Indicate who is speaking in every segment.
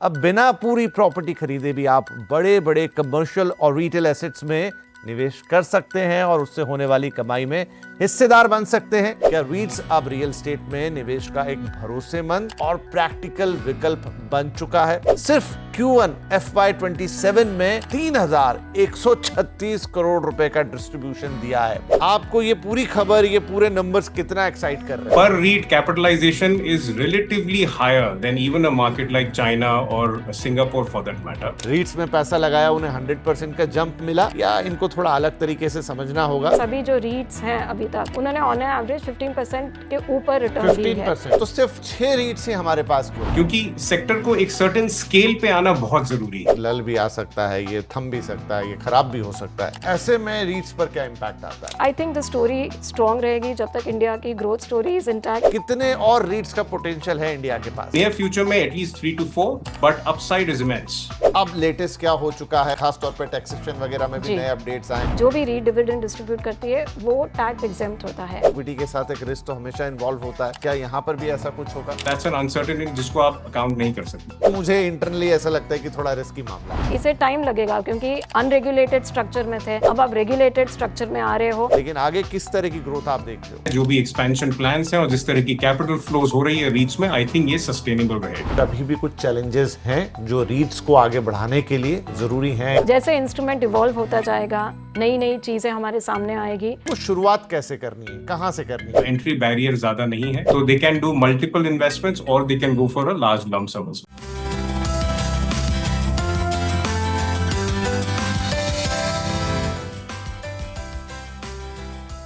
Speaker 1: अब बिना पूरी प्रॉपर्टी खरीदे भी आप बड़े बड़े कमर्शियल और रिटेल एसेट्स में निवेश कर सकते हैं और उससे होने वाली कमाई में हिस्सेदार बन सकते हैं। क्या रीट्स अब रियल एस्टेट में निवेश का एक भरोसेमंद और प्रैक्टिकल विकल्प बन चुका है? सिर्फ Q1 FY27 में 3,136 करोड़ रुपए का डिस्ट्रीब्यूशन दिया है। आपको ये पूरी खबर, ये पूरे नंबर्स कितना एक्साइट कर रहे हैं?
Speaker 2: Per REIT capitalization is relatively higher than even a market like China or Singapore for that matter.
Speaker 1: रीट्स में पैसा लगाया, उन्हें 100% का जंप मिला, या इनको थोड़ा अलग तरीके से समझना होगा?
Speaker 3: सभी जो रीट्स हैं अभी तक उन्होंने ऑन एवरेज 15% के ऊपर रिटर्न दी है।
Speaker 1: 15%? तो सिर्फ 6 रीट्स ही हमारे पास क्यों?
Speaker 2: क्योंकि सेक्टर को एक सर्टेन स्केल पे आना बहुत जरूरी है।
Speaker 1: लल भी आ सकता है, ये थम भी सकता है, ये खराब भी हो सकता है। ऐसे में रीट्स पर क्या इम्पैक्ट आता है?
Speaker 3: I think the story strong रहेगी जब तक इंडिया की ग्रोथ स्टोरी इज इंटैक्ट।
Speaker 1: कितने और रीट्स का पोटेंशियल है इंडिया के पास?
Speaker 2: नियर फ्यूचर में at least 3 to 4, but upside is immense.
Speaker 1: अब लेटेस्ट क्या हो चुका है, खास तौर पे टैक्सेशन वगैरह में भी
Speaker 3: जी।
Speaker 1: नए अपडेट्स आए।
Speaker 3: जो भी रीट डिविडेंड डिस्ट्रीब्यूट करती है वो टैक्स एग्जेम्प्ट होता है।
Speaker 1: इक्विटी के साथ एक रिस्क तो हमेशा इन्वॉल्व होता है, क्या यहाँ पर भी ऐसा कुछ होगा?
Speaker 2: दैट्स एन अनसर्टेनिटी जिसको आप अकाउंट नहीं कर सकते।
Speaker 1: मुझे इंटरनली ऐसा लगता है कि थोड़ा रिस्की मामला है।
Speaker 3: इसे टाइम लगेगा क्योंकि अनरेगुलेटेड स्ट्रक्चर में थे, अब आप रेगुलेटेड स्ट्रक्चर में आ रहे हो।
Speaker 1: लेकिन आगे किस तरह की ग्रोथ आप देखते हो?
Speaker 2: जो भी एक्सपेंशन प्लान्स हैं और जिस तरह की कैपिटल फ्लोज हो रही है रीट्स में, आई थिंक ये सस्टेनेबल रहेगा।
Speaker 1: अभी भी कुछ चैलेंजेस हैं जो रीट्स को आगे बढ़ाने के लिए जरूरी हैं।
Speaker 3: जैसे इंस्ट्रूमेंट इवॉल्व होता जाएगा, नई नई चीजें हमारे सामने आएगी।
Speaker 1: वो शुरुआत कैसे करनी है, कहाँ से करनी है?
Speaker 2: एंट्री बैरियर ज्यादा नहीं है, तो they can do multiple investments और they can go for a large lump sum.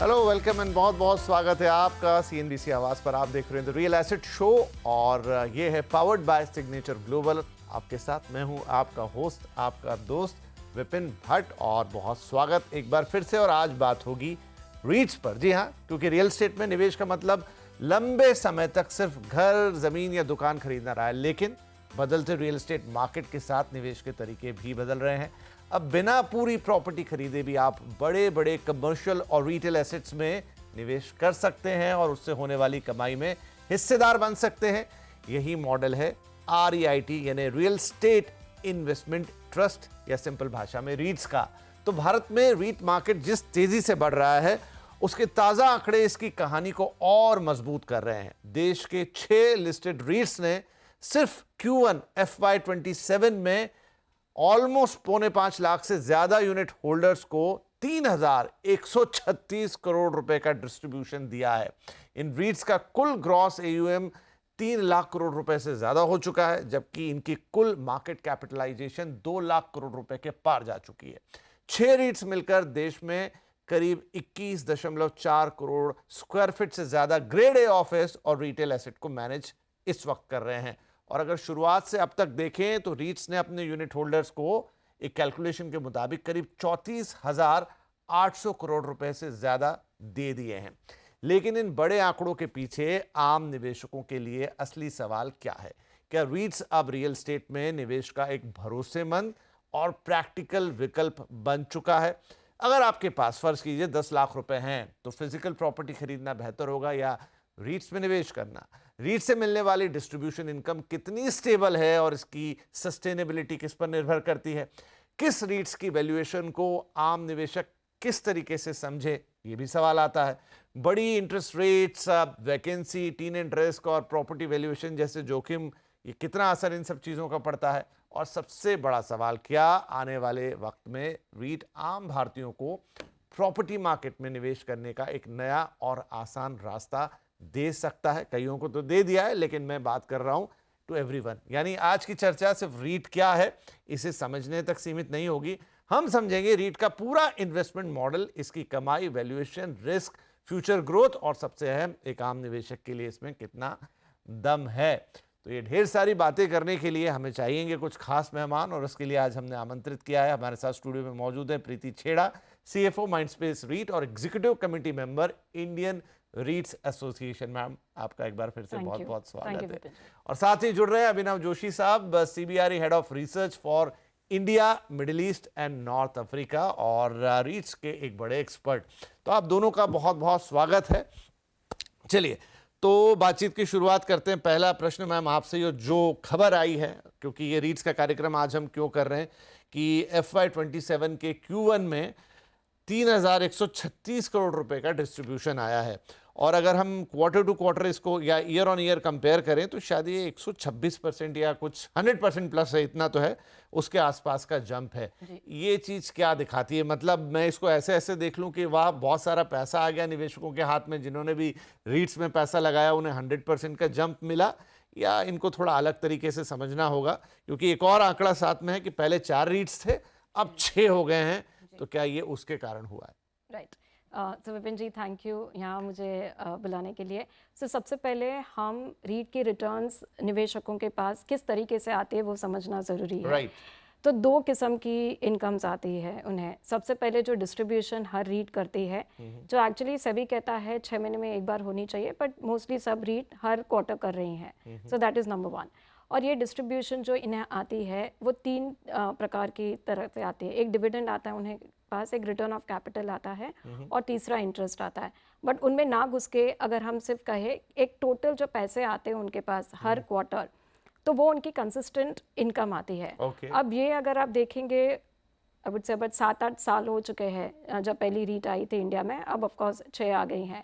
Speaker 1: Hello, welcome and बहुत बहुत स्वागत है आपका CNBC आवाज पर। आप देख रहे हैं द रियल एसेट शो और ये है पावर्ड बाय सिग्नेचर ग्लोबल। आपके साथ मैं हूं आपका होस्ट, आपका दोस्त विपिन भट्ट, और बहुत स्वागत एक बार फिर से। और आज बात होगी रीट्स पर। जी हाँ, क्योंकि रियल एस्टेट में निवेश का मतलब लंबे समय तक सिर्फ घर, जमीन या दुकान खरीदना रहा है, लेकिन बदलते रियल एस्टेट मार्केट के साथ निवेश के तरीके भी बदल रहे हैं। अब बिना पूरी प्रॉपर्टी खरीदे भी आप बड़े बड़े कमर्शियल और रिटेल एसेट्स में निवेश कर सकते हैं और उससे होने वाली कमाई में हिस्सेदार बन सकते हैं। यही मॉडल है REIT यानी रियल एस्टेट इन्वेस्टमेंट ट्रस्ट, या सिंपल भाषा में रीट्स का। तो भारत में रीट मार्केट जिस तेजी से बढ़ रहा है, उसके ताजा आंकड़े इसकी कहानी को और मजबूत कर रहे हैं। देश के 6 लिस्टेड रीट्स ने सिर्फ Q1 FY27 में ऑलमोस्ट 4.5 लाख से ज्यादा यूनिट होल्डर्स को 3,136 करोड़ रुपए का डिस्ट्रीब्यूशन दिया है। इन रीट्स का कुल ग्रॉस AUM 3 लाख करोड़ रुपए से ज्यादा हो चुका है, जबकि इनकी कुल मार्केट कैपिटलाइजेशन 2 लाख करोड़ रुपए के पार जा चुकी है। 6 रीट्स मिलकर देश में करीब 21.4 करोड़ स्क्वायर फीट से ज्यादा ग्रेड A ऑफिस और रिटेल एसेट को मैनेज इस वक्त कर रहे हैं। और अगर शुरुआत से अब तक देखें तो रीट्स ने अपने यूनिट होल्डर्स को एक कैलकुलेशन के मुताबिक करीब 34,800 करोड़ रुपए से ज्यादा दे दिए हैं। लेकिन इन बड़े आंकड़ों के पीछे आम निवेशकों के लिए असली सवाल क्या है? क्या रीट्स अब रियल एस्टेट में निवेश का एक भरोसेमंद और प्रैक्टिकल विकल्प बन चुका है? अगर आपके पास फर्ज कीजिए 10 लाख रुपए हैं, तो फिजिकल प्रॉपर्टी खरीदना बेहतर होगा या रीट्स में निवेश करना? रीट से मिलने वाली डिस्ट्रीब्यूशन इनकम कितनी स्टेबल है और इसकी सस्टेनेबिलिटी किस पर निर्भर करती है? किस रीट्स की वैल्यूएशन को आम निवेशक किस तरीके से समझे, ये भी सवाल आता है। बड़ी इंटरेस्ट रेट्स, वैकेंसी, टीनेंट रिस्क और प्रॉपर्टी वैल्यूएशन जैसे जोखिम, ये कितना असर इन सब चीज़ों का पड़ता है? और सबसे बड़ा सवाल, क्या आने वाले वक्त में रीट आम भारतीयों को प्रॉपर्टी मार्केट में निवेश करने का एक नया और आसान रास्ता दे सकता है? कईयों को तो दे दिया है, लेकिन मैं बात कर रहा हूं टू एवरीवन। यानी आज की चर्चा सिर्फ रीट क्या है इसे समझने तक सीमित नहीं होगी। हम समझेंगे रीट का पूरा इन्वेस्टमेंट मॉडल, इसकी कमाई, वैल्यूएशन, रिस्क, फ्यूचर ग्रोथ, और सबसे अहम, एक आम निवेशक के लिए इसमें कितना दम है। तो ये ढेर सारी बातें करने के लिए हमें चाहिएंगे कुछ खास मेहमान, और उसके लिए आज हमने आमंत्रित किया है। हमारे साथ स्टूडियो में मौजूद है प्रीति छेड़ा, CFO माइंडस्पेस रीट और executive committee member Indian रीट्स association. Ma'am, आपका एक बार फिर से बहुत बहुत स्वागत है। और साथ ही जुड़ रहे हैं अभिनव जोशी साहब, CBRE head of research for India, middle east and north Africa, और रीट्स के एक बड़े एक्सपर्ट। तो आप दोनों का बहुत बहुत स्वागत है। चलिए, तो बातचीत की शुरुआत करते हैं। पहला प्रश्न मैम आपसे, जो खबर आई है, क्योंकि ये रीट्स का कार्यक्रम आज हम क्यों कर रहे हैं कि FY27 के Q1 में 3,136 करोड़ रुपए का डिस्ट्रीब्यूशन आया है, और अगर हम क्वार्टर टू क्वार्टर इसको या ईयर ऑन ईयर कंपेयर करें तो शायद ये 126% या कुछ 100% प्लस है, इतना तो है, उसके आसपास का जंप है। ये चीज़ क्या दिखाती है? मतलब मैं इसको ऐसे ऐसे देख लूं कि वाह बहुत सारा पैसा आ गया निवेशकों के हाथ में, जिन्होंने भी रीट्स में पैसा लगाया उन्हें 100% का जंप मिला, या इनको थोड़ा अलग तरीके से समझना होगा? क्योंकि एक और आंकड़ा साथ में है कि पहले 4 रीट्स थे, अब 6 हो गए हैं, तो क्या ये उसके कारण हुआ है?
Speaker 3: Right. So Vipin ji, thank you यहाँ मुझे बुलाने के लिए। सबसे पहले हम रीट की रिटर्न्स निवेशकों के पास किस तरीके से आती है वो समझना ज़रूरी है।
Speaker 1: राइट।
Speaker 3: तो 2 किस्म की इनकम्स आती है उन्हें। सबसे पहले जो डिस्ट्रीब्यूशन हर रीट करती है, जो एक्चुअली सभी कहता है 6 महीने में एक बार होनी चाहिए, बट मोस्टली सब रीट हर क्वार्टर कर रही हैं। So that is number 1। और ये डिस्ट्रीब्यूशन जो इन्हें आती है वो 3 प्रकार की तरह से आती है। एक डिविडेंड आता है उन्हें पास, एक रिटर्न ऑफ कैपिटल आता है, और तीसरा इंटरेस्ट आता है। बट उनमें ना घुस के अगर हम सिर्फ कहें एक टोटल जो पैसे आते हैं उनके पास हर क्वार्टर, तो वो उनकी कंसिस्टेंट इनकम आती है।
Speaker 1: Okay.
Speaker 3: अब ये अगर आप देखेंगे, अब से बट 7-8 साल हो चुके हैं जब पहली रीट आई थी इंडिया में, अब ऑफ कोर्स 6 आ गई हैं।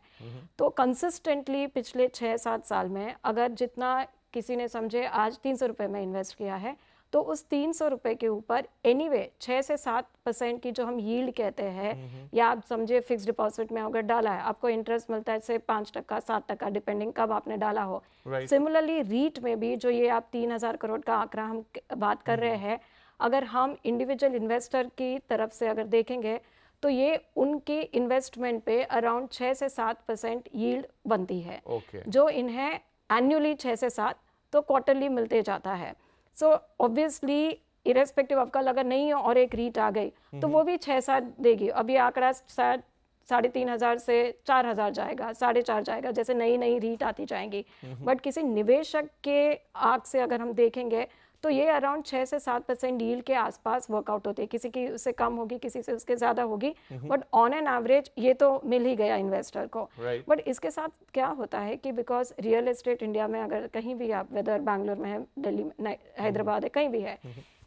Speaker 3: तो कंसिस्टेंटली पिछले 6-7 साल में अगर जितना किसी ने समझे आज 300 रुपये में इन्वेस्ट किया है, तो उस 300 रुपये के ऊपर एनीवे 6 से 7% की जो हम यील्ड कहते हैं, या आप समझे फिक्स डिपॉजिट में अगर डाला है आपको इंटरेस्ट मिलता है से 5% 7%, डिपेंडिंग कब आपने डाला हो। सिमिलरली रीट में भी जो ये आप 3,000 करोड़ का आंकड़ा हम बात कर रहे हैं, अगर हम इंडिविजुअल इन्वेस्टर की तरफ से अगर देखेंगे तो ये उनकी इन्वेस्टमेंट पे अराउंड 6 से 7% यील्ड बनती है। जो इन्हें एन्युअली 6 से 7 तो क्वार्टरली मिलते जाता है। सो ऑब्वियसली इरेस्पेक्टिव ऑफ कल अगर नहीं हो और एक रीट आ गई तो वो भी 6-7 देगी। अब ये आंकड़ा 3,500 से 4,000 जाएगा, 4.5 जाएगा, जैसे नई नई रीट आती जाएंगी। बट किसी निवेशक के आंख से अगर हम देखेंगे तो ये अराउंड 6 से 7% यील्ड के आसपास वर्कआउट होती है। किसी की उससे कम होगी, किसी से उसके ज़्यादा होगी, बट ऑन एन एवरेज ये तो मिल ही गया इन्वेस्टर को। बट इसके साथ क्या होता है कि बिकॉज रियल एस्टेट इंडिया में अगर कहीं भी आप, वेदर बैंगलोर में है, दिल्ली में, हैदराबाद है, कहीं भी है,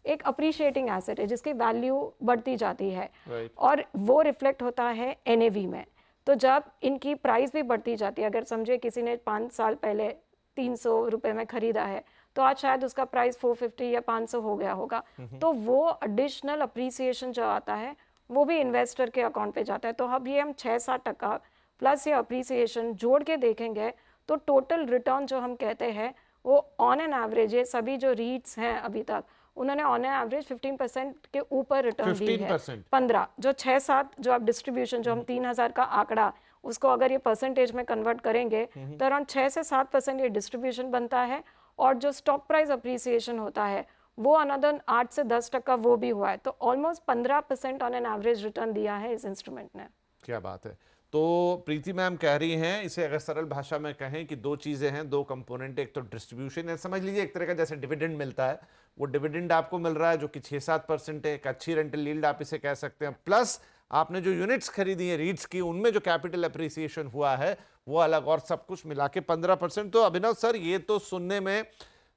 Speaker 3: एक अप्रिशिएटिंग एसेट है जिसकी वैल्यू बढ़ती जाती है, और वो रिफ्लेक्ट होता है NAV में। तो जब इनकी प्राइस भी बढ़ती जाती है, अगर समझे किसी ने 5 साल पहले 300 रुपये में खरीदा है तो आज शायद उसका प्राइस 450 या 500 हो गया होगा, तो वो एडिशनल अप्रिसिएशन जो आता है वो भी इन्वेस्टर के अकाउंट पे जाता है। तो अब ये हम 6-7% प्लस ये अप्रिसिएशन जोड़ के देखेंगे तो टोटल रिटर्न जो हम कहते हैं वो ऑन एन एवरेज, ये सभी जो रीट्स हैं अभी तक उन्होंने ऑन एन एवरेज 15% के ऊपर रिटर्न दी है। 15 जो 6-7 जो आप डिस्ट्रीब्यूशन जो हम 3,000 का आंकड़ा उसको अगर ये परसेंटेज में कन्वर्ट करेंगे तो अराउंड 6 से 7% ये डिस्ट्रीब्यूशन बनता है, और जो स्टॉक प्राइस अप्रिसिएशन होता है वो अनदर 8 से 10% वो भी हुआ है। तो almost 15% on an average return दिया है इस इंस्ट्रूमेंट ने।
Speaker 1: क्या बात है। तो प्रीति मैम कह रही हैं, इसे अगर सरल भाषा में कहें कि 2 चीज़ें हैं, 2 कंपोनेंट, एक तो डिस्ट्रीब्यूशन है, समझ लीजिए एक तरह का जैसे डिविडेंड मिलता है, वो डिविडेंड आपको मिल रहा है जो कि 6-7% है, एक अच्छी रेंटल यील्ड आप इसे कह सकते हैं, प्लस आपने जो यूनिट्स खरीदी है रीट्स की उनमें जो कैपिटल अप्रिसिएशन हुआ है वो अलग, और सब कुछ मिला के 15%। तो अभिनव सर, ये तो सुनने में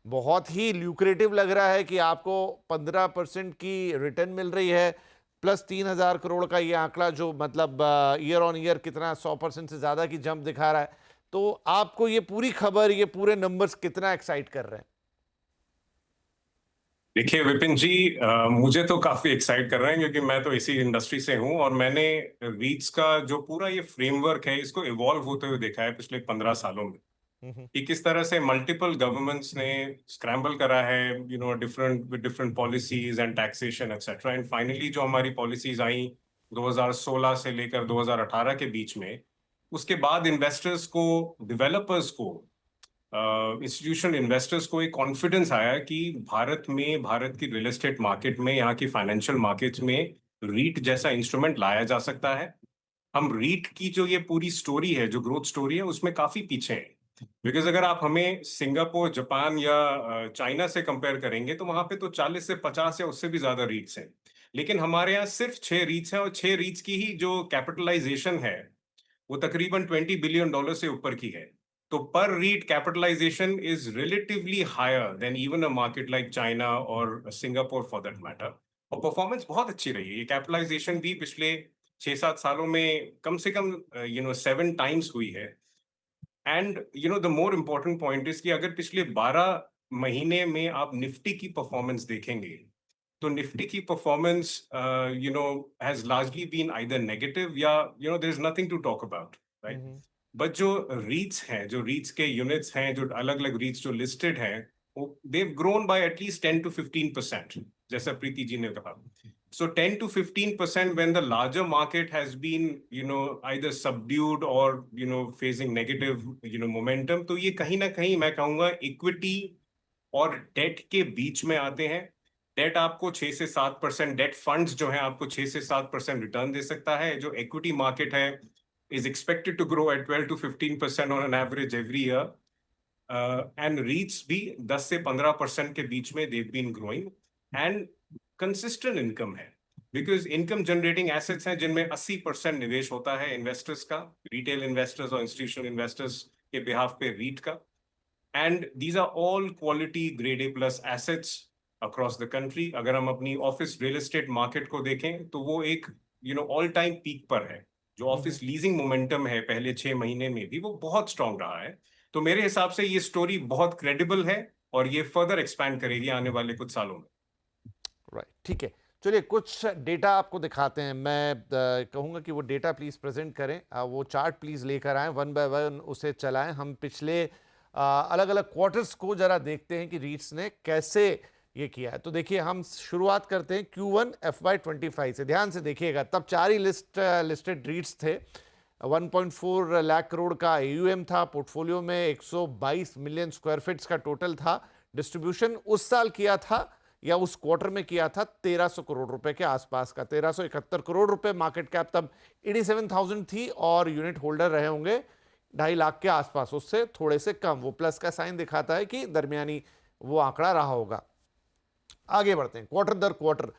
Speaker 1: बहुत ही ल्यूक्रेटिव लग रहा है कि आपको 15% की रिटर्न मिल रही है, प्लस 3,000 करोड़ का ये आंकड़ा जो मतलब ईयर ऑन ईयर कितना 100% से ज़्यादा की जंप दिखा रहा है। तो आपको ये पूरी खबर, ये पूरे नंबर्स कितना एक्साइट कर रहे हैं?
Speaker 2: देखिए विपिन जी, मुझे तो काफी एक्साइट कर रहे हैं क्योंकि मैं तो इसी इंडस्ट्री से हूं, और मैंने रीट्स का जो पूरा ये फ्रेमवर्क है इसको इवॉल्व होते हुए देखा है पिछले 15 सालों में, कि किस तरह से मल्टीपल गवर्नमेंट्स ने स्क्रैम्बल करा है, different policies and taxation etcetera, and finally जो हमारी पॉलिसीज आई 2016 से लेकर 2018 के बीच में, उसके बाद इन्वेस्टर्स को, डेवलपर्स को, इंस्टीट्यूशनल इन्वेस्टर्स को एक कॉन्फिडेंस आया कि भारत में, भारत की रियल एस्टेट मार्केट में, यहाँ की फाइनेंशियल मार्केट्स में रीट जैसा इंस्ट्रूमेंट लाया जा सकता है। हम रीट की जो ये पूरी स्टोरी है, जो ग्रोथ स्टोरी है, उसमें काफी पीछे हैं, बिकॉज अगर आप हमें सिंगापुर, जापान या चाइना से कंपेयर करेंगे तो वहां पे तो 40 से 50 या उससे भी ज्यादा रीट्स हैं, लेकिन हमारे यहाँ सिर्फ 6 रीट्स हैं, और 6 रीट्स की ही जो कैपिटलाइजेशन है वो तकरीबन $20 बिलियन से ऊपर की है। तो पर REIT capitalisation is relatively higher than even a market like China और सिंगापुर फॉर दैट मैटर। और परफॉर्मेंस बहुत अच्छी रही है। ये कैपिटलाइजेशन भी पिछले 6-7 सालों में कम से कम 7 टाइम्स हुई है। And the more important point is कि अगर पिछले 12 महीने में आप निफ्टी की परफॉर्मेंस देखेंगे, तो निफ्टी की performance has largely been either negative या there is nothing to talk about, right? But जो रीट्स हैं, जो रीट्स के यूनिट्स हैं, जो अलग अलग रीट्स जो लिस्टेड हैं, देव ग्रोन बाय एटलीस्ट 10 to 15%, जैसा प्रीति जी ने कहा। So 10 to 15% when the larger market has been, either subdued or, facing negative, momentum, तो ये कहीं ना कहीं मैं कहूँगा इक्विटी और डेट के बीच में आते हैं। डेट आपको 6 से 7%, डेट फंड्स जो हैं आपको 6 से 7% रिटर्न दे सकता है। जो इक्विटी मार्केट है is expected to grow at 12 to 15% on an average every year. And REITs भी 10 से 15% के बीच में they've been growing and consistent income है, because income generating assets हैं जिनमें 80% निवेश होता है इन्वेस्टर्स का, रिटेल इन्वेस्टर्स और इंस्टीट्यूशनल इन्वेस्टर्स के बिहाफ पे REIT का। And these are all quality grade A plus assets across the country. अगर हम अपनी ऑफिस रियल एस्टेट मार्केट को देखें तो वो एक ऑल टाइम पीक पर है। जो ऑफिस लीजिंग मोमेंटम है पहले 6 महीने में भी वो बहुत स्ट्रांग रहा है। तो मेरे हिसाब से ये स्टोरी बहुत क्रेडिबल है और ये फर्दर एक्सपैंड करेगी आने वाले कुछ सालों में।
Speaker 1: राइट, ठीक है। चलिए कुछ डेटा आपको दिखाते हैं। मैं कहूँगा कि वो डेटा प्लीज़ प्रेजेंट करें, वो चार्ट प्लीज़ लेकर आएँ, वन बाय वन उसे चलाएं। हम पिछले अलग अलग क्वार्टर्स को जरा देखते हैं कि रीट्स ने कैसे ये किया है। तो देखिए हम शुरुआत करते हैं Q1 FY25 से। ध्यान से देखिएगा, तब 4 ही लिस्टेड रीट्स थे। 1.4 लाख करोड़ का AUM था, पोर्टफोलियो में 122 मिलियन स्क्वायर फीट्स का टोटल था। डिस्ट्रीब्यूशन उस साल किया था या उस क्वार्टर में किया था 1300 करोड़ रुपए के आसपास का, 1371 करोड़ रुपए। मार्केट कैप तब 87,000 थी और यूनिट होल्डर रहे होंगे 2.5 लाख के आसपास, उससे थोड़े से कम। वो प्लस का साइन दिखाता है कि दरमियानी वो आंकड़ा रहा होगा। आगे बढ़ते हैं क्वार्टर दर क्वार्टर।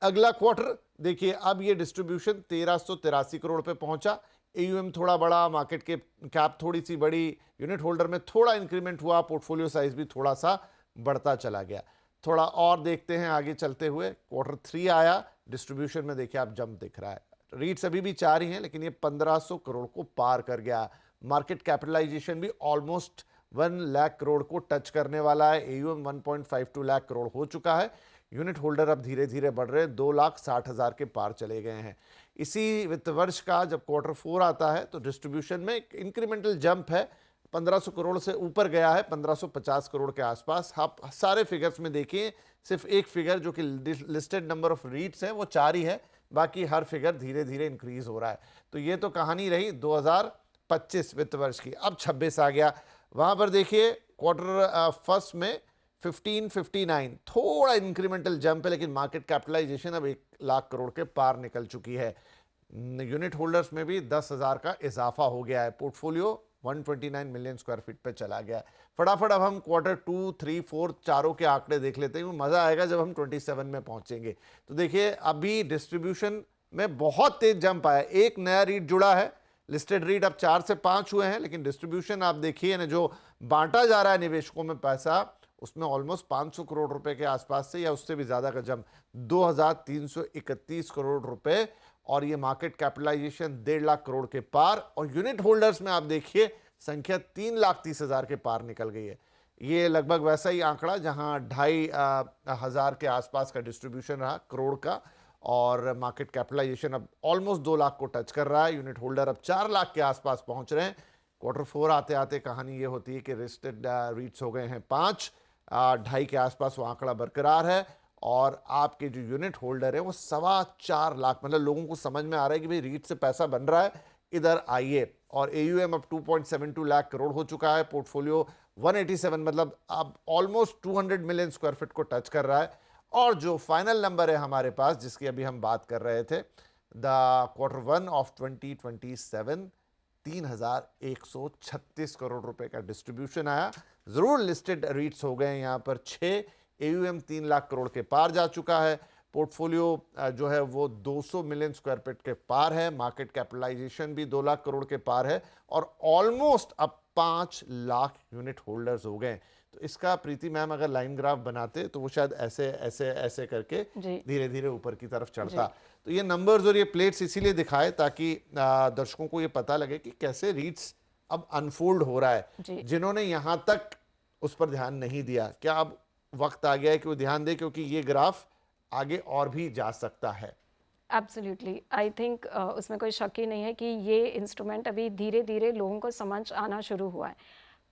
Speaker 1: अगला क्वार्टर देखिए, अब ये डिस्ट्रीब्यूशन 1383 करोड़ पे पहुंचा। AUM थोड़ा बड़ा, मार्केट के कैप थोड़ी सी बड़ी, यूनिट होल्डर में थोड़ा इंक्रीमेंट हुआ, पोर्टफोलियो साइज भी थोड़ा सा बढ़ता चला गया। थोड़ा और देखते हैं आगे चलते हुए। क्वार्टर 3 आया, डिस्ट्रीब्यूशन में देखिए आप जंप दिख रहा है। रीट्स अभी भी 4 ही हैं, लेकिन ये 1500 करोड़ को पार कर गया। मार्केट कैपिटलाइजेशन भी ऑलमोस्ट 1 लाख करोड़ को टच करने वाला है। AUM 1.52 लाख करोड़ हो चुका है। यूनिट होल्डर अब धीरे धीरे बढ़ रहे हैं, 2,60,000 के पार चले गए हैं। इसी वित्त वर्ष का जब क्वार्टर 4 आता है तो डिस्ट्रीब्यूशन में एक इंक्रीमेंटल जंप है, 1500 करोड़ से ऊपर गया है, 1550 करोड़ के आसपास। आप सारे फिगर्स में देखिए, सिर्फ एक फिगर जो कि लिस्टेड नंबर ऑफ रीट्स है वो 4 ही है, बाकी हर फिगर धीरे धीरे इंक्रीज हो रहा है। तो ये तो कहानी रही 2025 वित्त वर्ष की। अब 26 आ गया, वहां पर देखिए क्वार्टर फर्स्ट में 1559, थोड़ा इंक्रीमेंटल जंप है, लेकिन मार्केट कैपिटलाइजेशन अब 1 लाख करोड़ के पार निकल चुकी है। यूनिट होल्डर्स में भी 10,000 का इजाफा हो गया है। पोर्टफोलियो 129 मिलियन स्क्वायर फीट पे चला गया है। फटाफट अब हम क्वार्टर 2, 3, 4 चारों के आंकड़े देख लेते हैं। मजा आएगा जब हम 27 में पहुंचेंगे। तो देखिए अभी डिस्ट्रीब्यूशन में बहुत तेज जंप आया। एक नया रीट जुड़ा है, लिस्टेड रीट अब 4 से 5 हुए हैं, लेकिन डिस्ट्रीब्यूशन आप देखिए ना, जो बांटा जा रहा है निवेशकों में पैसा, उसमें ऑलमोस्ट 500 करोड़ रुपए के आसपास से या उससे भी ज्यादा का जंप, 2331 करोड़ रुपए। और ये मार्केट कैपिटलाइजेशन 1.5 लाख करोड़ के पार। और यूनिट होल्डर्स में आप देखिए संख्या 3,30,000 के पार निकल गई है। ये लगभग वैसा ही आंकड़ा जहां 2,500 के आसपास का डिस्ट्रीब्यूशन रहा करोड़ का, और मार्केट कैपिटलाइजेशन अब ऑलमोस्ट 2 लाख को टच कर रहा है। यूनिट होल्डर अब 4 लाख के आसपास पहुंच रहे हैं। क्वार्टर 4 आते आते कहानी ये होती है कि लिस्टेड रीट्स हो गए हैं 5, 2.5 के आसपास वो आंकड़ा बरकरार है। और आपके जो यूनिट होल्डर है वो 4.25 लाख, मतलब लोगों को समझ में आ रहा है कि भाई रीट से पैसा बन रहा है, इधर आइए। और AUM अब 2.72 लाख करोड़ हो चुका है। पोर्टफोलियो 187, मतलब अब ऑलमोस्ट 200 मिलियन स्क्वायर फीट को टच कर रहा है। और जो फाइनल नंबर है हमारे पास, जिसकी अभी हम बात कर रहे थे, द क्वार्टर 1 ऑफ 2027, 3,136 करोड़ रुपए का डिस्ट्रीब्यूशन आया। जरूर लिस्टेड रीट्स हो गए यहाँ पर 6, AUM 3 लाख करोड़ के पार जा चुका है। पोर्टफोलियो जो है वो 200 मिलियन स्क्वायर फीट के पार है। मार्केट कैपिटलाइजेशन भी 2 लाख करोड़ के पार है। और ऑलमोस्ट अब 5 लाख यूनिट होल्डर्स हो गए। तो इसका प्रीति मैम अगर लाइन ग्राफ बनाते तो वो शायद ऐसे ऐसे ऐसे करके
Speaker 3: जी
Speaker 1: धीरे धीरे ऊपर की तरफ
Speaker 3: जी
Speaker 1: चढ़ता। तो ये नंबर्स और ये प्लेट्स इसीलिए दिखाए ताकि दर्शकों को ये पता लगे कि कैसे रीट्स अब अनफोल्ड हो रहा है।
Speaker 3: जी
Speaker 1: जिन्होंने यहाँ तक उस पर ध्यान नहीं दिया, क्या अब वक्त आ गया है कि वो ध्यान दे, क्योंकि ये ग्राफ आगे और भी जा सकता है।
Speaker 3: एब्सोल्युटली आई थिंक उसमें कोई शक ही नहीं है कि ये इंस्ट्रूमेंट अभी धीरे धीरे लोगों को समझ आना शुरू हुआ है।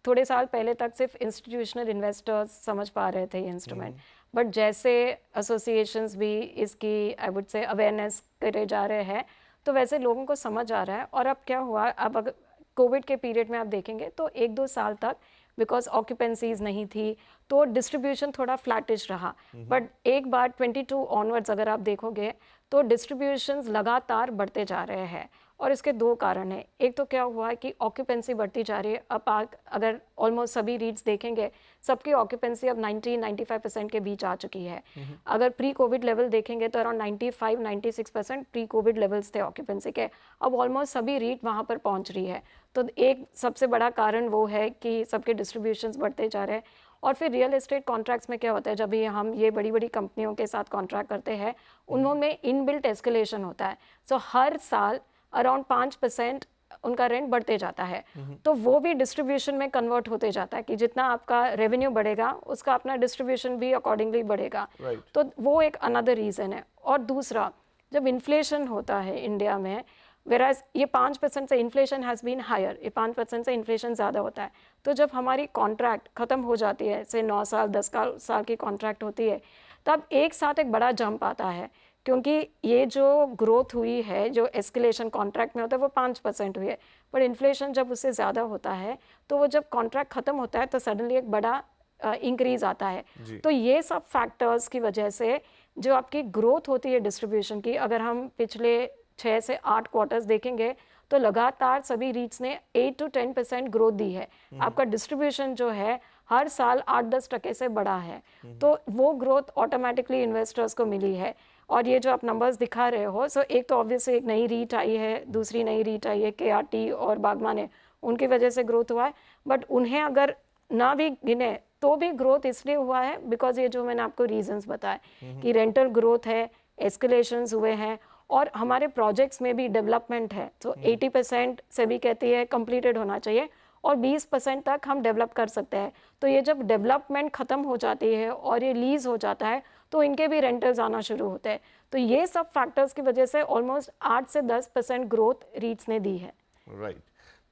Speaker 3: थोड़े साल पहले तक सिर्फ इंस्टीट्यूशनल इन्वेस्टर्स समझ पा रहे थे ये इंस्ट्रूमेंट, बट जैसे एसोसिएशंस भी इसकी आई वुड से अवेयरनेस करे जा रहे हैं, तो वैसे लोगों को समझ आ रहा है। और अब क्या हुआ, अब अगर कोविड के पीरियड में आप देखेंगे तो 1-2 साल तक बिकॉज ऑक्यूपेंसीज नहीं थी तो डिस्ट्रीब्यूशन थोड़ा फ्लैटिश रहा, बट एक बार 22 ऑनवर्ड्स अगर आप देखोगे तो डिस्ट्रीब्यूशंस लगातार बढ़ते जा रहे हैं। और इसके 2 कारण हैं। एक तो क्या हुआ है कि ऑक्यूपेंसी बढ़ती जा रही है। अब आप अगर ऑलमोस्ट सभी रीट्स देखेंगे, सबकी ऑक्यूपेंसी अब 90-95% के बीच आ चुकी है। अगर प्री कोविड लेवल देखेंगे तो अराउंड 95-96% प्री कोविड लेवल्स थे ऑक्यूपेंसी के। अब ऑलमोस्ट सभी रीट वहाँ पर पहुँच रही है। तो एक सबसे बड़ा कारण वो है कि सबके डिस्ट्रीब्यूशंस बढ़ते जा रहे हैं। और फिर रियल एस्टेट कॉन्ट्रैक्ट्स में क्या होता है, जब भी हम ये बड़ी बड़ी कंपनियों के साथ कॉन्ट्रैक्ट करते हैं, उनमें इनबिल्ट एस्केलेशन होता है। सो हर साल अराउंड 5% उनका रेंट बढ़ते जाता है। तो वो भी डिस्ट्रीब्यूशन में कन्वर्ट होते जाता है कि जितना आपका रेवेन्यू बढ़ेगा उसका अपना डिस्ट्रीब्यूशन भी अकॉर्डिंगली बढ़ेगा।
Speaker 1: Right.
Speaker 3: तो वो एक अनदर रीज़न है। और दूसरा, जब इन्फ्लेशन होता है इंडिया में, वेराज ये 5% से इन्फ्लेशन हैज़ बीन हायर, ये 5% से इन्फ्लेशन ज़्यादा होता है। तो जब हमारी कॉन्ट्रैक्ट ख़त्म हो जाती है, से 9 साल 10 साल की कॉन्ट्रैक्ट होती है, तब एक साथ एक बड़ा जंप आता है। क्योंकि ये जो ग्रोथ हुई है, जो एस्केलेशन कॉन्ट्रैक्ट में होता है, वो 5% हुई है, पर इन्फ्लेशन जब उससे ज़्यादा होता है तो वो जब कॉन्ट्रैक्ट ख़त्म होता है तो सडनली एक बड़ा इंक्रीज़ आता है। तो ये सब फैक्टर्स की वजह से जो आपकी ग्रोथ होती है डिस्ट्रीब्यूशन की, अगर हम पिछले 6 से 8 क्वार्टर्स देखेंगे तो लगातार सभी रीट्स ने 8 to 10% ग्रोथ दी है। आपका डिस्ट्रीब्यूशन जो है हर साल 8-10% से बढ़ा है। तो वो ग्रोथ ऑटोमेटिकली इन्वेस्टर्स को मिली है। और ये जो आप नंबर्स दिखा रहे हो, सो एक तो ऑब्वियसली एक नई रीट आई है, दूसरी नई रीट आई है KRT और बागमान है, उनकी वजह से ग्रोथ हुआ है। बट उन्हें अगर ना भी गिने तो भी ग्रोथ इसलिए हुआ है बिकॉज ये जो मैंने आपको रीजंस बताए कि रेंटल ग्रोथ है, एस्केलेशंस हुए हैं, और हमारे प्रोजेक्ट्स में भी डेवलपमेंट है। तो 80% से भी कहती है कंप्लीटेड होना चाहिए और 20% तक हम डेवलप कर सकते हैं। तो ये जब डेवलपमेंट ख़त्म हो जाती है और ये लीज हो जाता है तो इनके भी रेंटल्स आना शुरू होते हैं। तो ये सब फैक्टर्स की वजह से ऑलमोस्ट 8 से 10% ग्रोथ रीट्स ने दी है।
Speaker 1: राइट।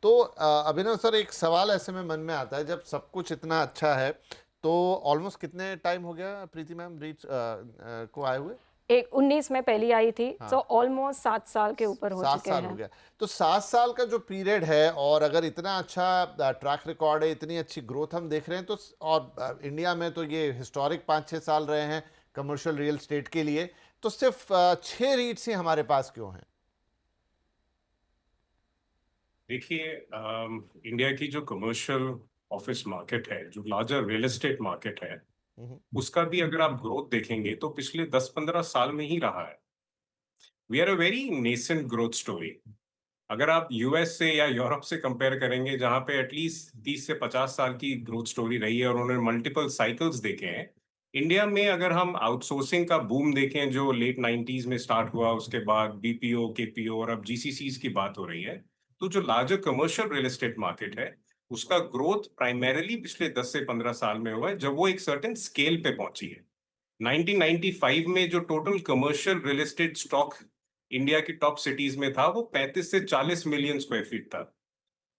Speaker 1: तो अभिनव सर, एक सवाल ऐसे में मन में आता है, जब सब कुछ इतना अच्छा है तो ऑलमोस्ट कितने टाइम हो गया प्रीति मैम रीट्स को आए हुए?
Speaker 3: एक 19 में पहली आई थी, तो ऑलमोस्ट 7 साल के ऊपर हो
Speaker 1: 7
Speaker 3: चुके
Speaker 1: साल हो
Speaker 3: हैं।
Speaker 1: गया। तो 7 साल का जो पीरियड है, और अगर इतना अच्छा ट्रैक रिकॉर्ड है, इतनी अच्छी ग्रोथ हम देख रहे हैं, तो और इंडिया में तो ये हिस्टोरिक 5-6 साल रहे हैं कमर्शियल रियल एस्टेट के लिए, तो सिर्फ 6 रीट्स ही हमारे पास क्यों हैं?
Speaker 2: देखिए, इंडिया की जो कमर्शियल ऑफिस मार्केट है, जो लार्जर रियल एस्टेट मार्केट है, उसका भी अगर आप ग्रोथ देखेंगे तो पिछले 10-15 साल में ही रहा है। We are a very nascent growth story. अगर आप यूएस से या यूरोप से कंपेयर करेंगे, जहां पे एटलीस्ट 30 से 50 साल की ग्रोथ स्टोरी रही है और उन्होंने मल्टीपल साइकिल्स देखे हैं, इंडिया में अगर हम आउटसोर्सिंग का बूम देखें जो लेट 90s में स्टार्ट हुआ, उसके बाद बीपीओ, केपीओ और अब जीसीसीज की बात हो रही है, तो जो larger commercial real estate market है, उसका ग्रोथ प्राइमरीली पिछले 10 से 15 साल में हुआ है, जब वो एक सर्टेन स्केल पे पहुंची है। 1995 में जो total commercial real estate stock India की टॉप सिटीज में था, वो 35 से 40 मिलियन स्क्वायर फीट था।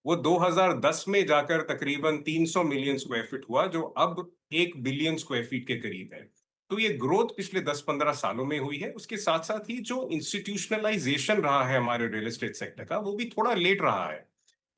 Speaker 2: वो 2010 में जाकर तकरीबन 300 मिलियन स्क्वायर फीट हुआ, जो अब 1 बिलियन स्क्वायर फीट के करीब है। तो ये ग्रोथ पिछले 10-15 सालों में हुई है। उसके साथ साथ ही जो इंस्टीट्यूशनलाइजेशन रहा है हमारे रियल एस्टेट सेक्टर का, वो भी थोड़ा लेट रहा है,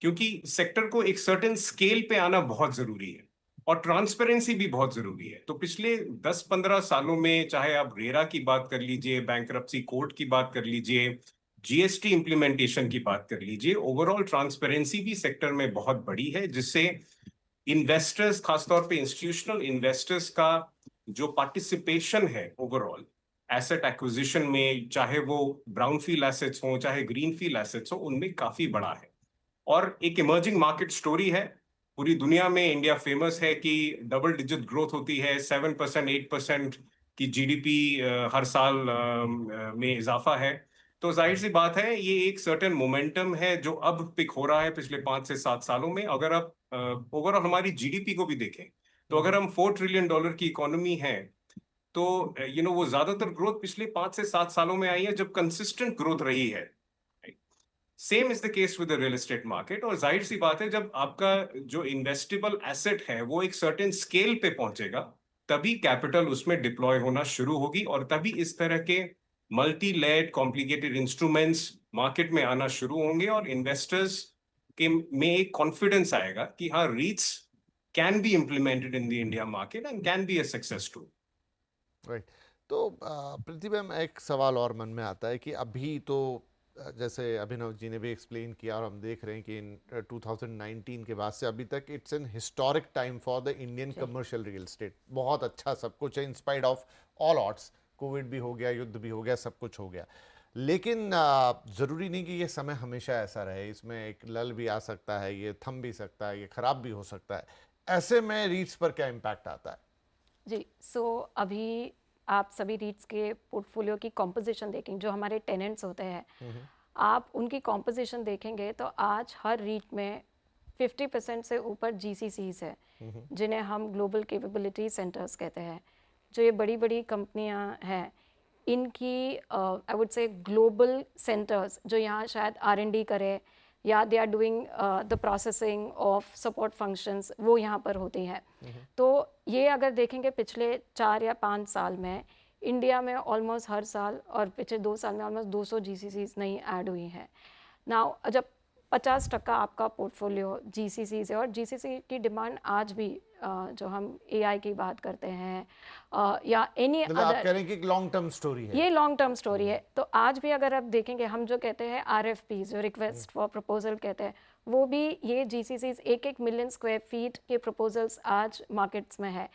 Speaker 2: क्योंकि सेक्टर को एक सर्टेन स्केल पे आना बहुत जरूरी है और ट्रांसपेरेंसी भी बहुत जरूरी है। तो पिछले 10-15 सालों में, चाहे आप रेरा की बात कर लीजिए, बैंकरप्सी कोर्ट की बात कर लीजिए, जीएसटी इंप्लीमेंटेशन की बात कर लीजिए, ओवरऑल ट्रांसपेरेंसी भी सेक्टर में बहुत बड़ी है, जिससे इन्वेस्टर्स, खासतौर पे इंस्टीट्यूशनल इन्वेस्टर्स का जो पार्टिसिपेशन है ओवरऑल एसेट एक्विजिशन में, चाहे वो ब्राउनफील्ड एसेट्स हो चाहे ग्रीनफील्ड एसेट्स हो, उनमें काफी बड़ा है और एक इमर्जिंग मार्केट स्टोरी है। पूरी दुनिया में इंडिया फेमस है कि डबल डिजिट ग्रोथ होती है, 7% 8% की जीडीपी हर साल में इजाफा है। तो जाहिर सी बात है, ये एक सर्टेन मोमेंटम है जो अब पिक हो रहा है पिछले 5 से 7 सालों में। अगर आप ओवरऑल हमारी जीडीपी को भी देखें, तो अगर हम $4 ट्रिलियन की इकोनॉमी है, तो वो ज्यादातर ग्रोथ पिछले 5 से 7 सालों में आई है, जब कंसिस्टेंट ग्रोथ रही है। Same is the case with the real estate market. और जाहिर सी बात है, जब आपका जो इन्वेस्टेबल एसेट है वो एक सर्टेन स्केल पे पहुंचेगा, तभी कैपिटल उसमें डिप्लॉय होना शुरू होगी, और तभी इस तरह के multi layered complicated instruments market में आना शुरू होंगे, और इन्वेस्टर्स के में एक कॉन्फिडेंस आएगा कि हाँ, REITs can be implemented in the India market and can be a success too.
Speaker 1: Right. तो प्रतिभा, में एक सवाल और मन में आता है कि अभी तो जैसे अभिनव जी ने भी एक्सप्लेन किया, और हम देख रहे हैं कि इन 2019 के बाद से अभी तक it's an historic time for the Indian commercial real estate. बहुत अच्छा सब कुछ है, in spite of all odds. Covid भी हो गया, युद्ध भी हो गया, सब कुछ हो गया, लेकिन ज़रूरी नहीं कि ये समय हमेशा ऐसा रहे। इसमें एक लल भी आ सकता है, ये थम भी सकता है, ये ख़राब भी हो सकता है। ऐसे में रीट्स पर क्या इम्पैक्ट आता है?
Speaker 3: जी, अभी आप सभी रीट्स के पोर्टफोलियो की कॉम्पोजिशन देखेंगे, जो हमारे टेनेंट्स होते हैं, आप उनकी कॉम्पोजिशन देखेंगे तो आज हर रीट में 50% से ऊपर जीसीसीज है, जिन्हें हम ग्लोबल कैपेबिलिटी सेंटर्स कहते हैं। जो ये बड़ी बड़ी कंपनियां हैं, इनकी I would say global centres जो यहाँ शायद R&D करे, या they are doing the processing of support functions, वो यहाँ पर होती हैं। तो ये अगर देखेंगे पिछले 4 या 5 साल में इंडिया में ऑलमोस्ट हर साल, और पिछले 2 साल में ऑलमोस्ट 200 जीसीसीज नई ऐड हुई हैं। नाउ जब 50% आपका पोर्टफोलियो जीसीसीज है, और जीसीसी की डिमांड आज भी जो हम एआई की बात करते हैं या एनी
Speaker 1: मतलब आप
Speaker 3: अदर,
Speaker 1: कह रहे हैं कि एक लॉन्ग टर्म स्टोरी है।
Speaker 3: ये लॉन्ग टर्म स्टोरी है। तो आज भी अगर आप देखेंगे, हम जो कहते हैं RFP, जो रिक्वेस्ट फॉर प्रपोजल कहते हैं, वो भी ये जीसीसीज 1-1 मिलियन स्क्वायर फीट के प्रपोजल्स आज मार्केट्स में है।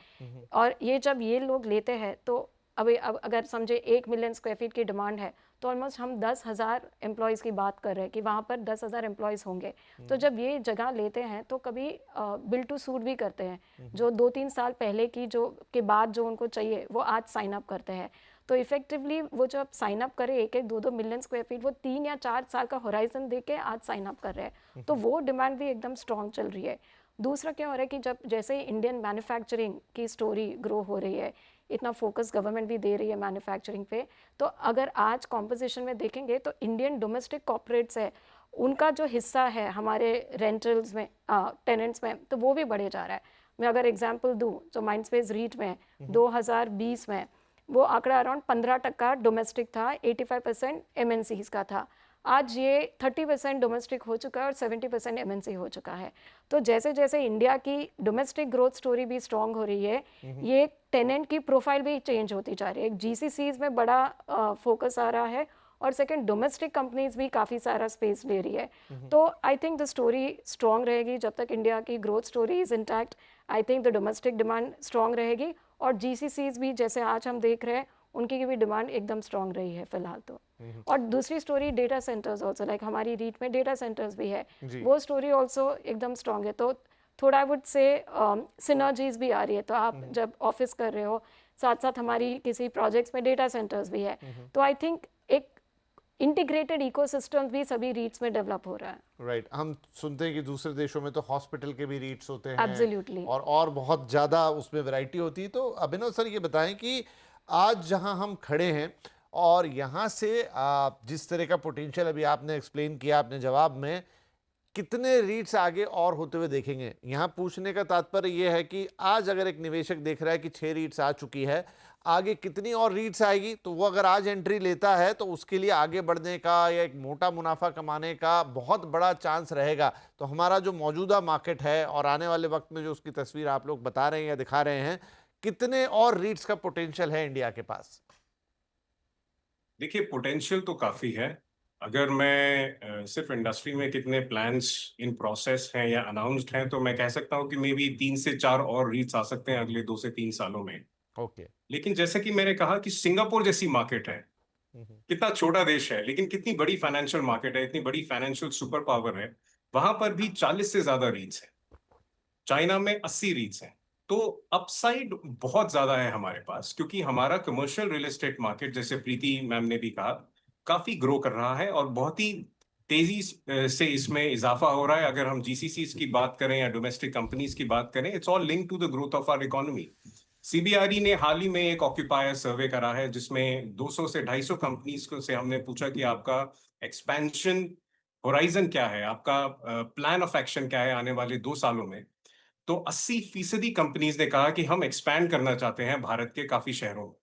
Speaker 3: और ये जब ये लोग लेते हैं, तो अभी अब अगर समझे 1 मिलियन स्क्वायर फीट की डिमांड है, तो ऑलमोस्ट हम 10,000 एम्प्लॉयज़ की बात कर रहे हैं कि वहाँ पर 10,000 एम्प्लॉयज़ होंगे। तो जब ये जगह लेते हैं तो कभी बिल टू सूट भी करते हैं, जो 2-3 साल पहले की जो के बाद जो उनको चाहिए वो आज साइन अप करते हैं। तो इफेक्टिवली वो जब साइन अप करे 1-1 2-2 मिलियन स्क्वायर फीट, वो 3 या 4 साल का होराइजन दे के आज साइन अप कर रहे हैं। तो वो डिमांड भी एकदम स्ट्रॉन्ग चल रही है। दूसरा क्या हो रहा है कि जब जैसे इंडियन मैन्युफैक्चरिंग की स्टोरी ग्रो हो रही है, इतना फोकस गवर्नमेंट भी दे रही है मैन्युफैक्चरिंग पे, तो अगर आज कॉम्पोजिशन में देखेंगे तो इंडियन डोमेस्टिक कॉर्पोरेट्स है, उनका जो हिस्सा है हमारे रेंटल्स में, टेनेंट्स में, तो वो भी बढ़े जा रहा है। मैं अगर एग्जांपल दूं, तो माइंडस्पेस रीट में 2020 में वो आंकड़ा अराउंड 15% डोमेस्टिक था, 85% MNCs का था। आज ये 30% डोमेस्टिक हो चुका है और 70% MNC हो चुका है। तो जैसे जैसे इंडिया की डोमेस्टिक ग्रोथ स्टोरी भी स्ट्रॉन्ग हो रही है, ये टेनेंट की प्रोफाइल भी चेंज होती जा रही है। GCCs में बड़ा फोकस आ रहा है, और सेकंड डोमेस्टिक कंपनीज भी काफ़ी सारा स्पेस ले रही है। तो I think the story strong रहेगी जब तक इंडिया की growth story is intact. I think the domestic demand strong रहेगी, और GCCs भी जैसे आज हम देख रहे हैं, उनकी भी डिमांड एकदम स्ट्रॉन्ग रही है फिलहाल तो। और दूसरी story data centres also, like हमारी रीट में डेटा सेंटर्स भी है, वो स्टोरी ऑल्सो एकदम स्ट्रॉन्ग है। तो थोड़ा आई वुड से सिनर्जीज भी आ रही है। तो आप जब ऑफिस कर रहे हो, साथ साथ हमारी किसी प्रोजेक्ट्स में डेटा सेंटर्स भी है, तो आई थिंक एक इंटीग्रेटेड इकोसिस्टम भी सभी रीट्स में डेवलप हो रहा है।
Speaker 1: राइट। हम सुनते हैं कि दूसरे देशों में तो हॉस्पिटल के भी रीट्स होते हैं,
Speaker 3: Absolutely.
Speaker 1: और बहुत ज़्यादा उसमें वैरायटी होती है। तो अभिनव सर, ये बताएं कि आज जहां हम खड़े हैं, और यहाँ से जिस तरह का पोटेंशियल अभी आपने एक्सप्लेन किया अपने जवाब में, कितने रीट्स आगे और होते हुए देखेंगे? यहाँ पूछने का तात्पर्य यह है कि आज अगर एक निवेशक देख रहा है कि 6 रीट्स आ चुकी है, आगे कितनी और रीट्स आएगी, तो वो अगर आज एंट्री लेता है तो उसके लिए आगे बढ़ने का या एक मोटा मुनाफा कमाने का बहुत बड़ा चांस रहेगा। तो हमारा जो मौजूदा मार्केट है और आने वाले वक्त में जो उसकी तस्वीर आप लोग बता रहे हैं या दिखा रहे हैं, कितने और रीट्स का पोटेंशियल है इंडिया के पास?
Speaker 2: देखिए, पोटेंशियल तो काफी है। अगर मैं सिर्फ इंडस्ट्री में कितने प्लान्स इन प्रोसेस हैं या अनाउंस्ड हैं, तो मैं कह सकता हूं कि मे बी 3 से 4 और रीट्स आ सकते हैं अगले 2 से 3 सालों में।
Speaker 1: ओके।
Speaker 2: लेकिन जैसे कि मैंने कहा कि सिंगापुर जैसी मार्केट है, कितना छोटा देश है लेकिन कितनी बड़ी फाइनेंशियल मार्केट है, इतनी बड़ी फाइनेंशियल सुपर पावर है, वहां पर भी 40 से ज्यादा रीट्स है। चाइना में 80 रीट्स हैं। तो अपसाइड बहुत ज्यादा है हमारे पास, क्योंकि हमारा कमर्शियल रियल एस्टेट मार्केट, जैसे प्रीति मैम ने भी कहा, काफी ग्रो कर रहा है और बहुत ही तेजी से इसमें इजाफा हो रहा है। अगर हम जीसीसीज की बात करें या डोमेस्टिक कंपनीज की बात करें, it's all link to the growth of our economy. CBRE ने हाल ही में एक ऑक्यूपायर सर्वे करा है, जिसमें 200 से 250 कंपनीज को से हमने पूछा कि आपका एक्सपेंशन होराइजन क्या है, आपका प्लान ऑफ एक्शन क्या है आने वाले 2 सालों में। तो 80% कंपनीज ने कहा कि हम एक्सपैंड करना चाहते हैं भारत के काफी शहरों में।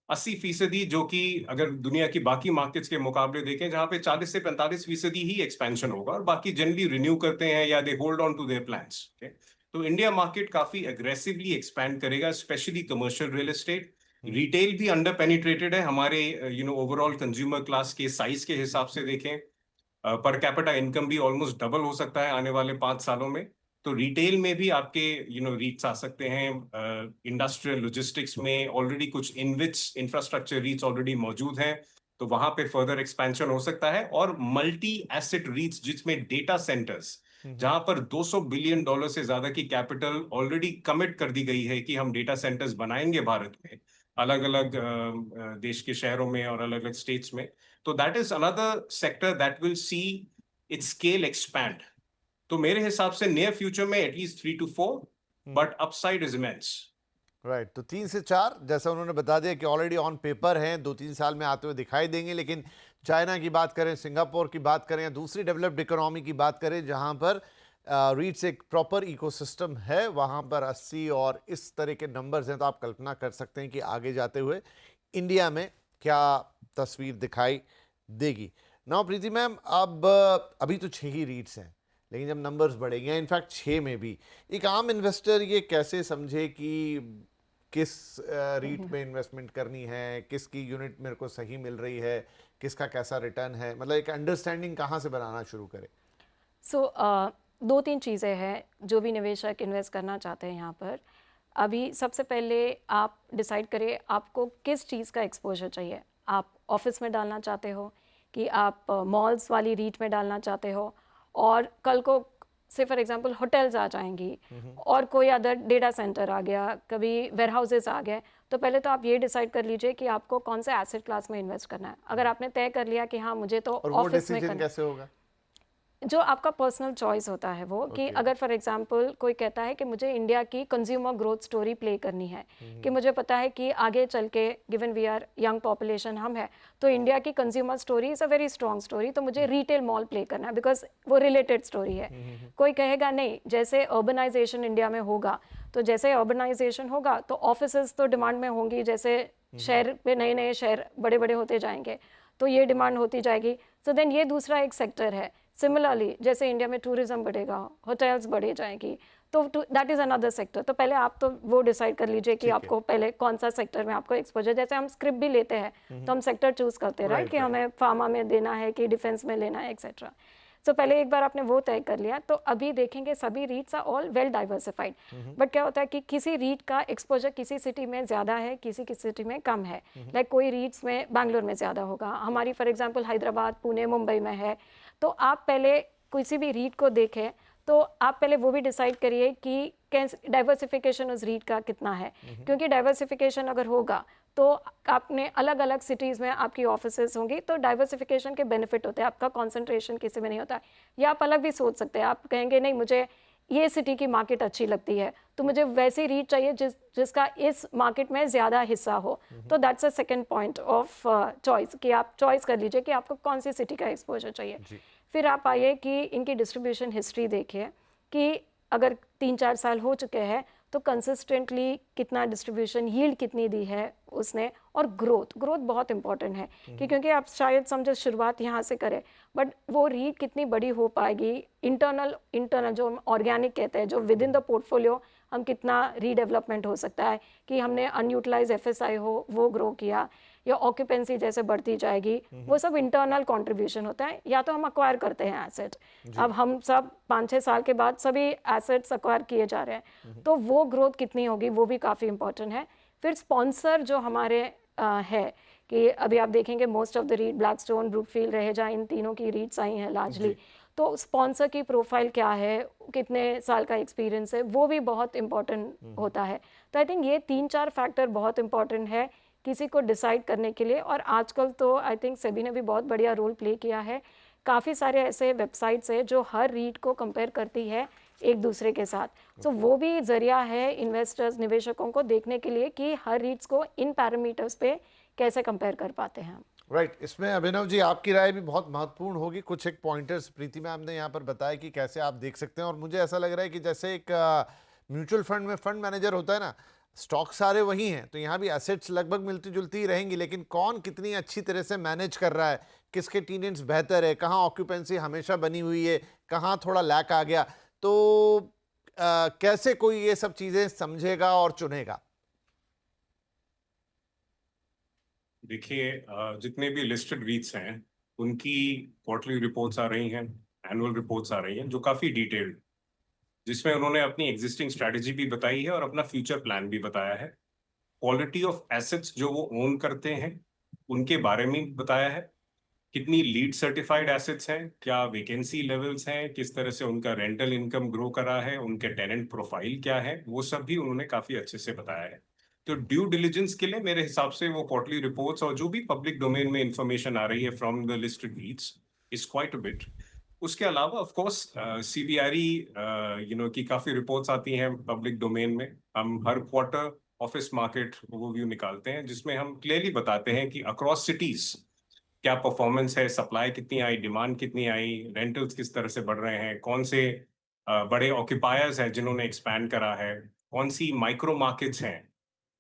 Speaker 2: 80%, जो कि अगर दुनिया की बाकी मार्केट्स के मुकाबले देखें, जहां पे 40 से 45% ही एक्सपेंशन होगा और बाकी जनरली रिन्यू करते हैं या they hold on to their plans. तो इंडिया मार्केट काफी एग्रेसिवली एक्सपैंड करेगा, specially commercial real estate. Retail भी अंडर पेनिट्रेटेड है हमारे ओवरऑल कंज्यूमर क्लास के साइज के हिसाब से देखें। पर कैपिटा इनकम भी ऑलमोस्ट डबल हो सकता है आने वाले 5 सालों में। तो रिटेल में भी आपके रीट्स आ सकते हैं। इंडस्ट्रियल लॉजिस्टिक्स में ऑलरेडी कुछ इनविट्स इंफ्रास्ट्रक्चर रीट्स ऑलरेडी मौजूद हैं, तो वहां पे फर्दर एक्सपेंशन हो सकता है। और मल्टी एसेट रीट्स, जिसमें डेटा सेंटर्स, जहां पर $200 बिलियन से ज्यादा की कैपिटल ऑलरेडी कमिट कर दी गई है कि हम डेटा सेंटर्स बनाएंगे भारत में, अलग अलग देश के शहरों में और अलग अलग स्टेट्स में। तो that is another sector that will see it's scale expand. तो मेरे हिसाब से नियर फ्यूचर में at least 3 to 4, but upside is immense.
Speaker 1: Right, तो 3 से 4 जैसा उन्होंने बता दिया कि ऑलरेडी ऑन पेपर हैं, 2-3 साल में आते हुए दिखाई देंगे। लेकिन चाइना की बात करें, सिंगापुर की बात करें या दूसरी डेवलप्ड इकोनॉमी की बात करें जहां पर रीट्स एक प्रॉपर इकोसिस्टम है, वहां पर 80 और इस तरह के नंबर्स हैं, तो आप कल्पना कर सकते हैं कि आगे जाते हुए इंडिया में क्या तस्वीर दिखाई देगी। नाउ प्रीति मैम, अब अभी तो 6 ही रीट्स हैं, लेकिन जब नंबर्स बढ़ेंगे, इनफैक्ट 6 में भी, एक आम इन्वेस्टर ये कैसे समझे कि किस रीट में इन्वेस्टमेंट करनी है, किसकी यूनिट मेरे को सही मिल रही है, किसका कैसा रिटर्न है, मतलब एक अंडरस्टैंडिंग कहाँ से बनाना शुरू करें?
Speaker 3: सो 2-3 चीज़ें हैं जो भी निवेशक इन्वेस्ट करना चाहते हैं यहाँ पर। अभी सबसे पहले आप डिसाइड करें आपको किस चीज़ का एक्सपोजर चाहिए। आप ऑफिस में डालना चाहते हो कि आप मॉल्स वाली रीट में डालना चाहते हो, और कल को से फॉर एग्जांपल होटल्स आ जाएंगी और कोई अदर डेटा सेंटर आ गया, कभी वेयर हाउसेस आ गए, तो पहले तो आप ये डिसाइड कर लीजिए कि आपको कौन से एसेट क्लास में इन्वेस्ट करना है। अगर आपने तय कर लिया कि हाँ मुझे तो
Speaker 1: और वो
Speaker 3: ऑफिस में
Speaker 1: डिसीजन
Speaker 3: करना,
Speaker 1: कैसे होगा?
Speaker 3: जो आपका पर्सनल चॉइस होता है वो कि अगर फॉर एग्जांपल कोई कहता है कि मुझे इंडिया की कंज्यूमर ग्रोथ स्टोरी प्ले करनी है, कि मुझे पता है कि आगे चल के given we are young population हम है, तो इंडिया की consumer story is a very strong story, तो मुझे रिटेल मॉल प्ले करना है बिकॉज वो रिलेटेड स्टोरी है। कोई कहेगा नहीं, जैसे अर्बनाइजेशन इंडिया में होगा, तो जैसे अर्बनाइजेशन होगा तो ऑफिसेज तो डिमांड में होंगी, जैसे शहर पे नए नए शहर बड़े बड़े होते जाएंगे तो ये डिमांड होती जाएगी। सो देन ये दूसरा एक सेक्टर है। सिमिलरली जैसे इंडिया में टूरिज्म बढ़ेगा, होटल्स बढ़े जाएंगी, तो दैट इज़ अनदर सेक्टर। तो पहले आप तो वो डिसाइड कर लीजिए कि आपको पहले कौन सा सेक्टर में आपको एक्सपोजर, जैसे हम स्क्रिप्ट भी लेते हैं तो हम सेक्टर चूज करते हैं, राइट, कि हमें फार्मा में देना है कि डिफेंस में लेना है एक्सेट्रा। सो पहले एक बार आपने वो तय कर लिया, तो अभी देखेंगे सभी REITs are all well diversified. But क्या होता है कि किसी रीट का एक्सपोजर किसी सिटी में ज़्यादा है, किसी की सिटी में कम है। लाइक कोई रीट्स में बैंगलोर में ज़्यादा होगा, हमारी फॉर एग्जांपल हैदराबाद, पुणे, मुंबई में है। तो आप पहले किसी भी रीट को देखें तो आप पहले वो भी डिसाइड करिए कि डाइवर्सिफिकेशन उस रीट का कितना है, क्योंकि डाइवर्सिफिकेशन अगर होगा तो आपने अलग अलग सिटीज़ में आपकी ऑफिसेज होंगी, तो डाइवर्सिफिकेशन के बेनिफिट होते हैं, आपका कंसंट्रेशन किसी में नहीं होता। या आप अलग भी सोच सकते हैं, आप कहेंगे नहीं मुझे ये सिटी की मार्केट अच्छी लगती है तो मुझे वैसी रीट चाहिए जिसका इस मार्केट में ज़्यादा हिस्सा हो। तो that's a second point of choice, कि आप चॉइस कर लीजिए कि आपको कौन सी सिटी का एक्सपोजर चाहिए। फिर आप आइए कि इनकी डिस्ट्रीब्यूशन हिस्ट्री देखिए कि अगर 3-4 साल हो चुके हैं तो कंसिस्टेंटली कितना डिस्ट्रीब्यूशन, यील्ड कितनी दी है उसने, और ग्रोथ बहुत इंपॉर्टेंट है कि क्योंकि आप शायद समझो शुरुआत यहाँ से करें, बट वो रीट कितनी बड़ी हो पाएगी, इंटरनल जो हम ऑर्गेनिक कहते हैं, जो विद इन द पोर्टफोलियो हम कितना रीडेवलपमेंट हो सकता है, कि हमने अनयूटिलाइज FSI हो वो ग्रो किया, या ऑक्यूपेंसी जैसे बढ़ती जाएगी, वो सब इंटरनल कंट्रीब्यूशन होता है। या तो हम अक्वायर करते हैं एसेट, अब हम सब 5-6 साल के बाद सभी एसेट्स अक्वायर किए जा रहे हैं, तो वो ग्रोथ कितनी होगी वो भी काफ़ी इंपॉर्टेंट है। फिर स्पॉन्सर जो हमारे है कि अभी आप देखेंगे most of the REIT, Blackstone, Brookfield, Raheja, इन तीनों की रीट्स आई हैं लार्जली, तो स्पॉन्सर की प्रोफाइल क्या है, कितने साल का एक्सपीरियंस है, वो भी बहुत इम्पोर्टेंट होता है। तो आई थिंक ये 3-4 फैक्टर बहुत इम्पोर्टेंट है किसी को डिसाइड करने के लिए। और आजकल तो आई थिंक सेबी ने भी बहुत बढ़िया रोल प्ले किया है। काफ़ी सारे ऐसे वेबसाइट्स हैं जो हर रीट को कंपेयर करती है एक दूसरे के साथ। सो वो भी ज़रिया है इन्वेस्टर्स, निवेशकों को देखने के लिए कि हर रीट्स को इन पैरामीटर्स पे कैसे कंपेयर कर पाते हैं हम।
Speaker 1: राइट इसमें अभिनव जी आपकी राय भी बहुत महत्वपूर्ण होगी। कुछ एक पॉइंटर्स प्रीति मैम ने यहाँ पर बताया कि कैसे आप देख सकते हैं। और मुझे ऐसा लग रहा है कि जैसे एक म्यूचुअल फंड में फंड मैनेजर होता है ना, स्टॉक सारे वही हैं, तो यहाँ भी एसेट्स लगभग मिलती जुलती ही रहेंगी, लेकिन कौन कितनी अच्छी तरह से मैनेज कर रहा है, किसके टेनेंट्स बेहतर है, कहाँ ऑक्यूपेंसी हमेशा बनी हुई है, कहाँ थोड़ा लैक आ गया, तो कैसे कोई ये सब चीज़ें समझेगा और चुनेगा?
Speaker 2: देखिए, जितने भी लिस्टेड रीट्स हैं उनकी क्वार्टरली रिपोर्ट्स आ रही हैं, एनुअल रिपोर्ट्स आ रही हैं जो काफ़ी डिटेल्ड, जिसमें उन्होंने अपनी एग्जिस्टिंग स्ट्रैटेजी भी बताई है और अपना फ्यूचर प्लान भी बताया है। क्वालिटी ऑफ एसेट्स जो वो ओन करते हैं उनके बारे में बताया है। कितनी लीड सर्टिफाइड एसेट्स हैं, क्या वैकेंसी लेवल्स हैं, किस तरह से उनका रेंटल इनकम ग्रो करा है, उनके टेनेंट प्रोफाइल क्या है, वो सब भी उन्होंने काफी अच्छे से बताया है। तो ड्यू डिलिजेंस के लिए मेरे हिसाब से वो क्वार्टरली रिपोर्ट्स और जो भी पब्लिक डोमेन में इंफॉर्मेशन आ रही है from the listed रीट्स is quite a bit. उसके अलावा ऑफ कोर्स सीबीआरई की काफी रिपोर्ट्स आती हैं पब्लिक डोमेन में। हम हर क्वार्टर ऑफिस मार्केट ओवरव्यू निकालते हैं जिसमें हम क्लियरली बताते हैं कि अक्रॉस सिटीज क्या परफॉर्मेंस है, सप्लाई कितनी आई, डिमांड कितनी आई, रेंटल्स किस तरह से बढ़ रहे हैं, कौन से बड़े ऑक्यूपायर्स हैं जिन्होंने एक्सपैंड करा है, कौन सी माइक्रो मार्केट्स हैं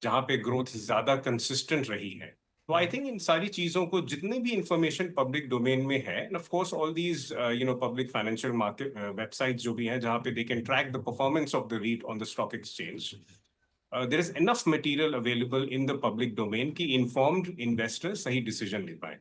Speaker 2: जहां पे ग्रोथ ज्यादा कंसिस्टेंट रही है। तो आई थिंक इन सारी चीजों को जितने भी इंफॉर्मेशन पब्लिक डोमेन में है, and of course all these public financial market websites जो भी हैं जहां पे they can track the performance of the REIT on the stock exchange, there is enough material available in the public domain कि informed investor सही decision ले पाए।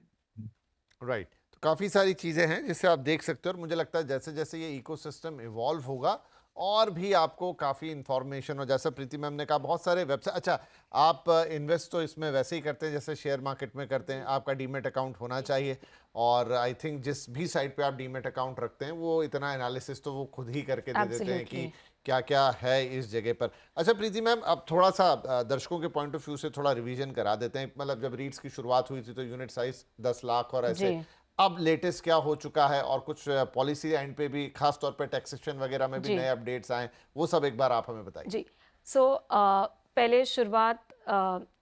Speaker 1: Right तो काफ़ी सारी चीज़ें हैं जिससे आप देख सकते हो। और मुझे लगता है जैसे जैसे ये इकोसिस्टम इवॉल्व होगा और भी आपको काफ़ी इंफॉर्मेशन, और जैसा प्रीति मैम ने कहा बहुत सारे वेबसाइट, अच्छा आप इन्वेस्ट तो इसमें वैसे ही करते हैं जैसे शेयर मार्केट में करते हैं, आपका डीमेट अकाउंट होना चाहिए। और आई थिंक जिस भी साइट पे आप डीमेट अकाउंट रखते हैं वो इतना एनालिसिस तो वो खुद ही करके दे देते हैं कि क्या क्या है इस जगह पर। अच्छा प्रीति मैम, अब थोड़ा सा दर्शकों के पॉइंट ऑफ व्यू से थोड़ा रिवीजन करा देते हैं। मतलब जब रीट्स की शुरुआत हुई थी तो यूनिट साइज 10 लाख और ऐसे,
Speaker 3: जी
Speaker 1: अब लेटेस्ट क्या हो चुका है, और कुछ पॉलिसी एंड पे भी खास तौर पे टैक्सेशन वगैरह में भी
Speaker 3: जी
Speaker 1: नए अपडेट्स आए, वो सब एक बार आप हमें बताइए।
Speaker 3: जी। सो पहले शुरुआत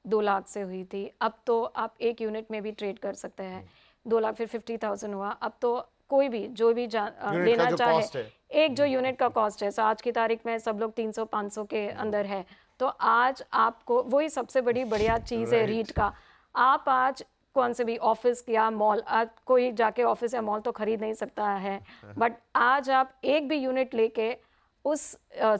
Speaker 3: 2 लाख से हुई थी। अब तो आप एक यूनिट में भी ट्रेड कर सकते हैं। 2 लाख फिर 50,000 हुआ। अब तो कोई भी जो भी
Speaker 1: यूनिट का
Speaker 3: लेना
Speaker 1: जो
Speaker 3: चाहे,
Speaker 1: कॉस्ट है,
Speaker 3: एक जो यूनिट का कॉस्ट है, सो आज की तारीख में सब लोग 300-500 के अंदर है। तो आज आपको वही सबसे बड़ी बढ़िया चीज़ है रीट का। आप आज कौन से भी ऑफिस या मॉल, आज कोई जाके ऑफिस या मॉल तो खरीद नहीं सकता है, बट आज आप एक भी यूनिट लेके उस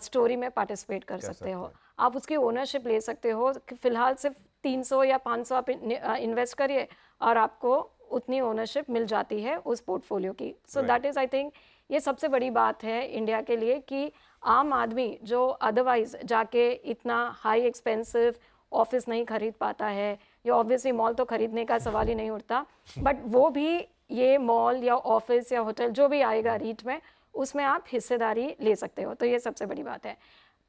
Speaker 3: स्टोरी में पार्टिसिपेट कर सकते हो। आप उसकी ओनरशिप ले सकते हो कि फिलहाल सिर्फ 300 या 500 आप इन्वेस्ट करिए और आपको उतनी ओनरशिप मिल जाती है उस पोर्टफोलियो की। So that is I think ये सबसे बड़ी बात है इंडिया के लिए कि आम आदमी जो अदरवाइज जाके इतना हाई एक्सपेंसिव ऑफिस नहीं खरीद पाता है, या ऑब्वियसली मॉल तो खरीदने का सवाल ही नहीं उठता, बट वो भी ये मॉल या ऑफिस या होटल जो भी आएगा रीट में, उसमें आप हिस्सेदारी ले सकते हो। तो ये सबसे बड़ी बात है।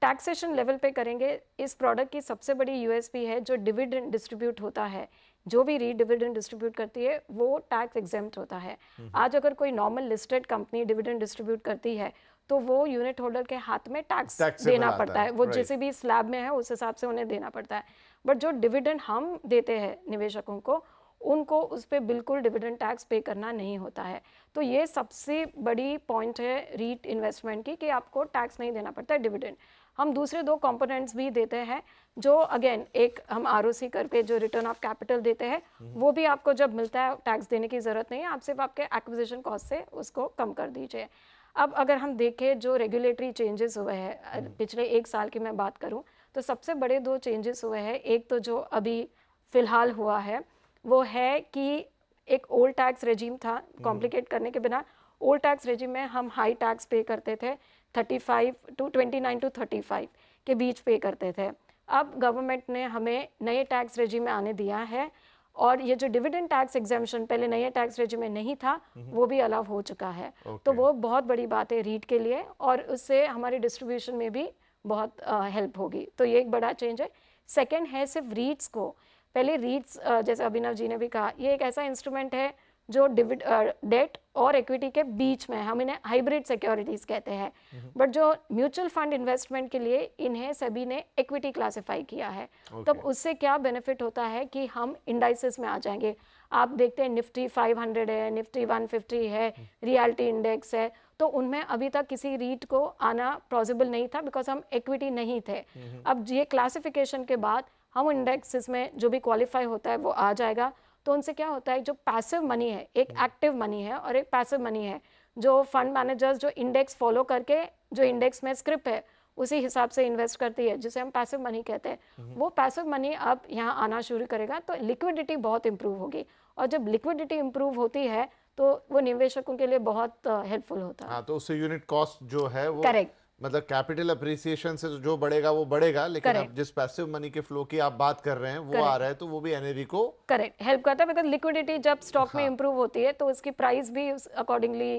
Speaker 3: टैक्सेशन लेवल पे करेंगे, इस प्रोडक्ट की सबसे बड़ी यूएसपी है जो डिविडेंड डिस्ट्रीब्यूट होता है। जो भी रीट डिविडेंड डिस्ट्रीब्यूट करती है वो टैक्स एग्जेम्प्ट होता है। आज अगर कोई normal listed company dividend distribute करती है तो वो यूनिट होल्डर के हाथ में टैक्स देना पड़ता है। वो जैसे भी स्लैब में है उस हिसाब से उन्हें देना पड़ता है। बट जो डिविडेंड हम देते हैं निवेशकों को, उनको उस पर बिल्कुल डिविडेंड टैक्स पे करना नहीं होता है। तो ये सबसे बड़ी पॉइंट है रीट इन्वेस्टमेंट की कि आपको टैक्स नहीं देना पड़ता है डिविडेंड। हम दूसरे 2 कंपोनेंट्स भी देते हैं जो अगेन, एक हम आरओसी करके जो रिटर्न ऑफ कैपिटल देते हैं, वो भी आपको जब मिलता है टैक्स देने की ज़रूरत नहीं है, आप सिर्फ आपके एक्विजिशन कॉस्ट से उसको कम कर दीजिए। अब अगर हम देखें जो रेगुलेटरी चेंजेस हुए हैं पिछले 1 साल की मैं बात करूं, तो सबसे बड़े 2 चेंजेस हुए हैं। एक तो जो अभी फ़िलहाल हुआ है वो है कि एक ओल्ड टैक्स रेजिम था, कॉम्प्लिकेट करने के बिना ओल्ड टैक्स रेजिम में हम हाई टैक्स पे करते थे, 29 to 35 के बीच पे करते थे। अब गवर्नमेंट ने हमें नए टैक्स रेजिम में आने दिया है और ये जो डिविडेंड टैक्स एग्जेम्पशन पहले नए टैक्स रेजिम में नहीं था, वो भी अलाउ हो चुका है। तो वो बहुत बड़ी बात है रीट के लिए, और उससे हमारे डिस्ट्रीब्यूशन में भी बहुत हेल्प होगी। तो ये एक बड़ा चेंज है। सेकेंड है सिर्फ रीट्स को, पहले रीट्स जैसे अभिनव जी ने भी कहा, ये एक ऐसा इंस्ट्रूमेंट है जो डेट और इक्विटी के बीच में, हम इन्हें हाइब्रिड सिक्योरिटीज कहते हैं। बट जो म्यूचुअल फंड इन्वेस्टमेंट के लिए इन्हें सभी ने इक्विटी क्लासिफाई किया है। तब उससे क्या बेनिफिट होता है कि हम इंडाइसेस में आ जाएंगे। आप देखते हैं निफ्टी 500 है, निफ्टी 150 है, रियलिटी इंडेक्स है, तो उनमें अभी तक किसी रीट को आना पॉसिबल नहीं था बिकॉज हम इक्विटी नहीं थे। अब ये क्लासिफिकेशन के बाद हम इंडेक्सेस में जो भी क्वालिफाई होता है वो आ जाएगा। तो उनसे क्या होता है, जो पैसिव मनी है, एक एक्टिव मनी है और एक पैसिव मनी है। जो फंड मैनेजर्स जो इंडेक्स फॉलो करके जो इंडेक्स में स्क्रिप्ट है उसी हिसाब से इन्वेस्ट करती है, जिसे हम पैसिव मनी कहते हैं, वो पैसिव मनी अब यहाँ आना शुरू करेगा। तो लिक्विडिटी बहुत इंप्रूव होगी, और जब लिक्विडिटी इंप्रूव होती है तो वो निवेशकों के लिए बहुत हेल्पफुल होता है।
Speaker 1: हाँ, तो उससे यूनिट कॉस्ट जो है वो
Speaker 3: करेक्ट,
Speaker 1: मतलब कैपिटल अप्रिसिएशन से जो बढ़ेगा वो बढ़ेगा, लेकिन
Speaker 3: Correct.
Speaker 1: अब जिस पैसिव मनी के फ्लो की आप बात कर रहे हैं वो आ रहा है, तो वो भी एनएवी को
Speaker 3: करेक्ट हेल्प करता है। बिकॉज लिक्विडिटी जब स्टॉक में इंप्रूव होती है तो उसकी प्राइस भी अकॉर्डिंगली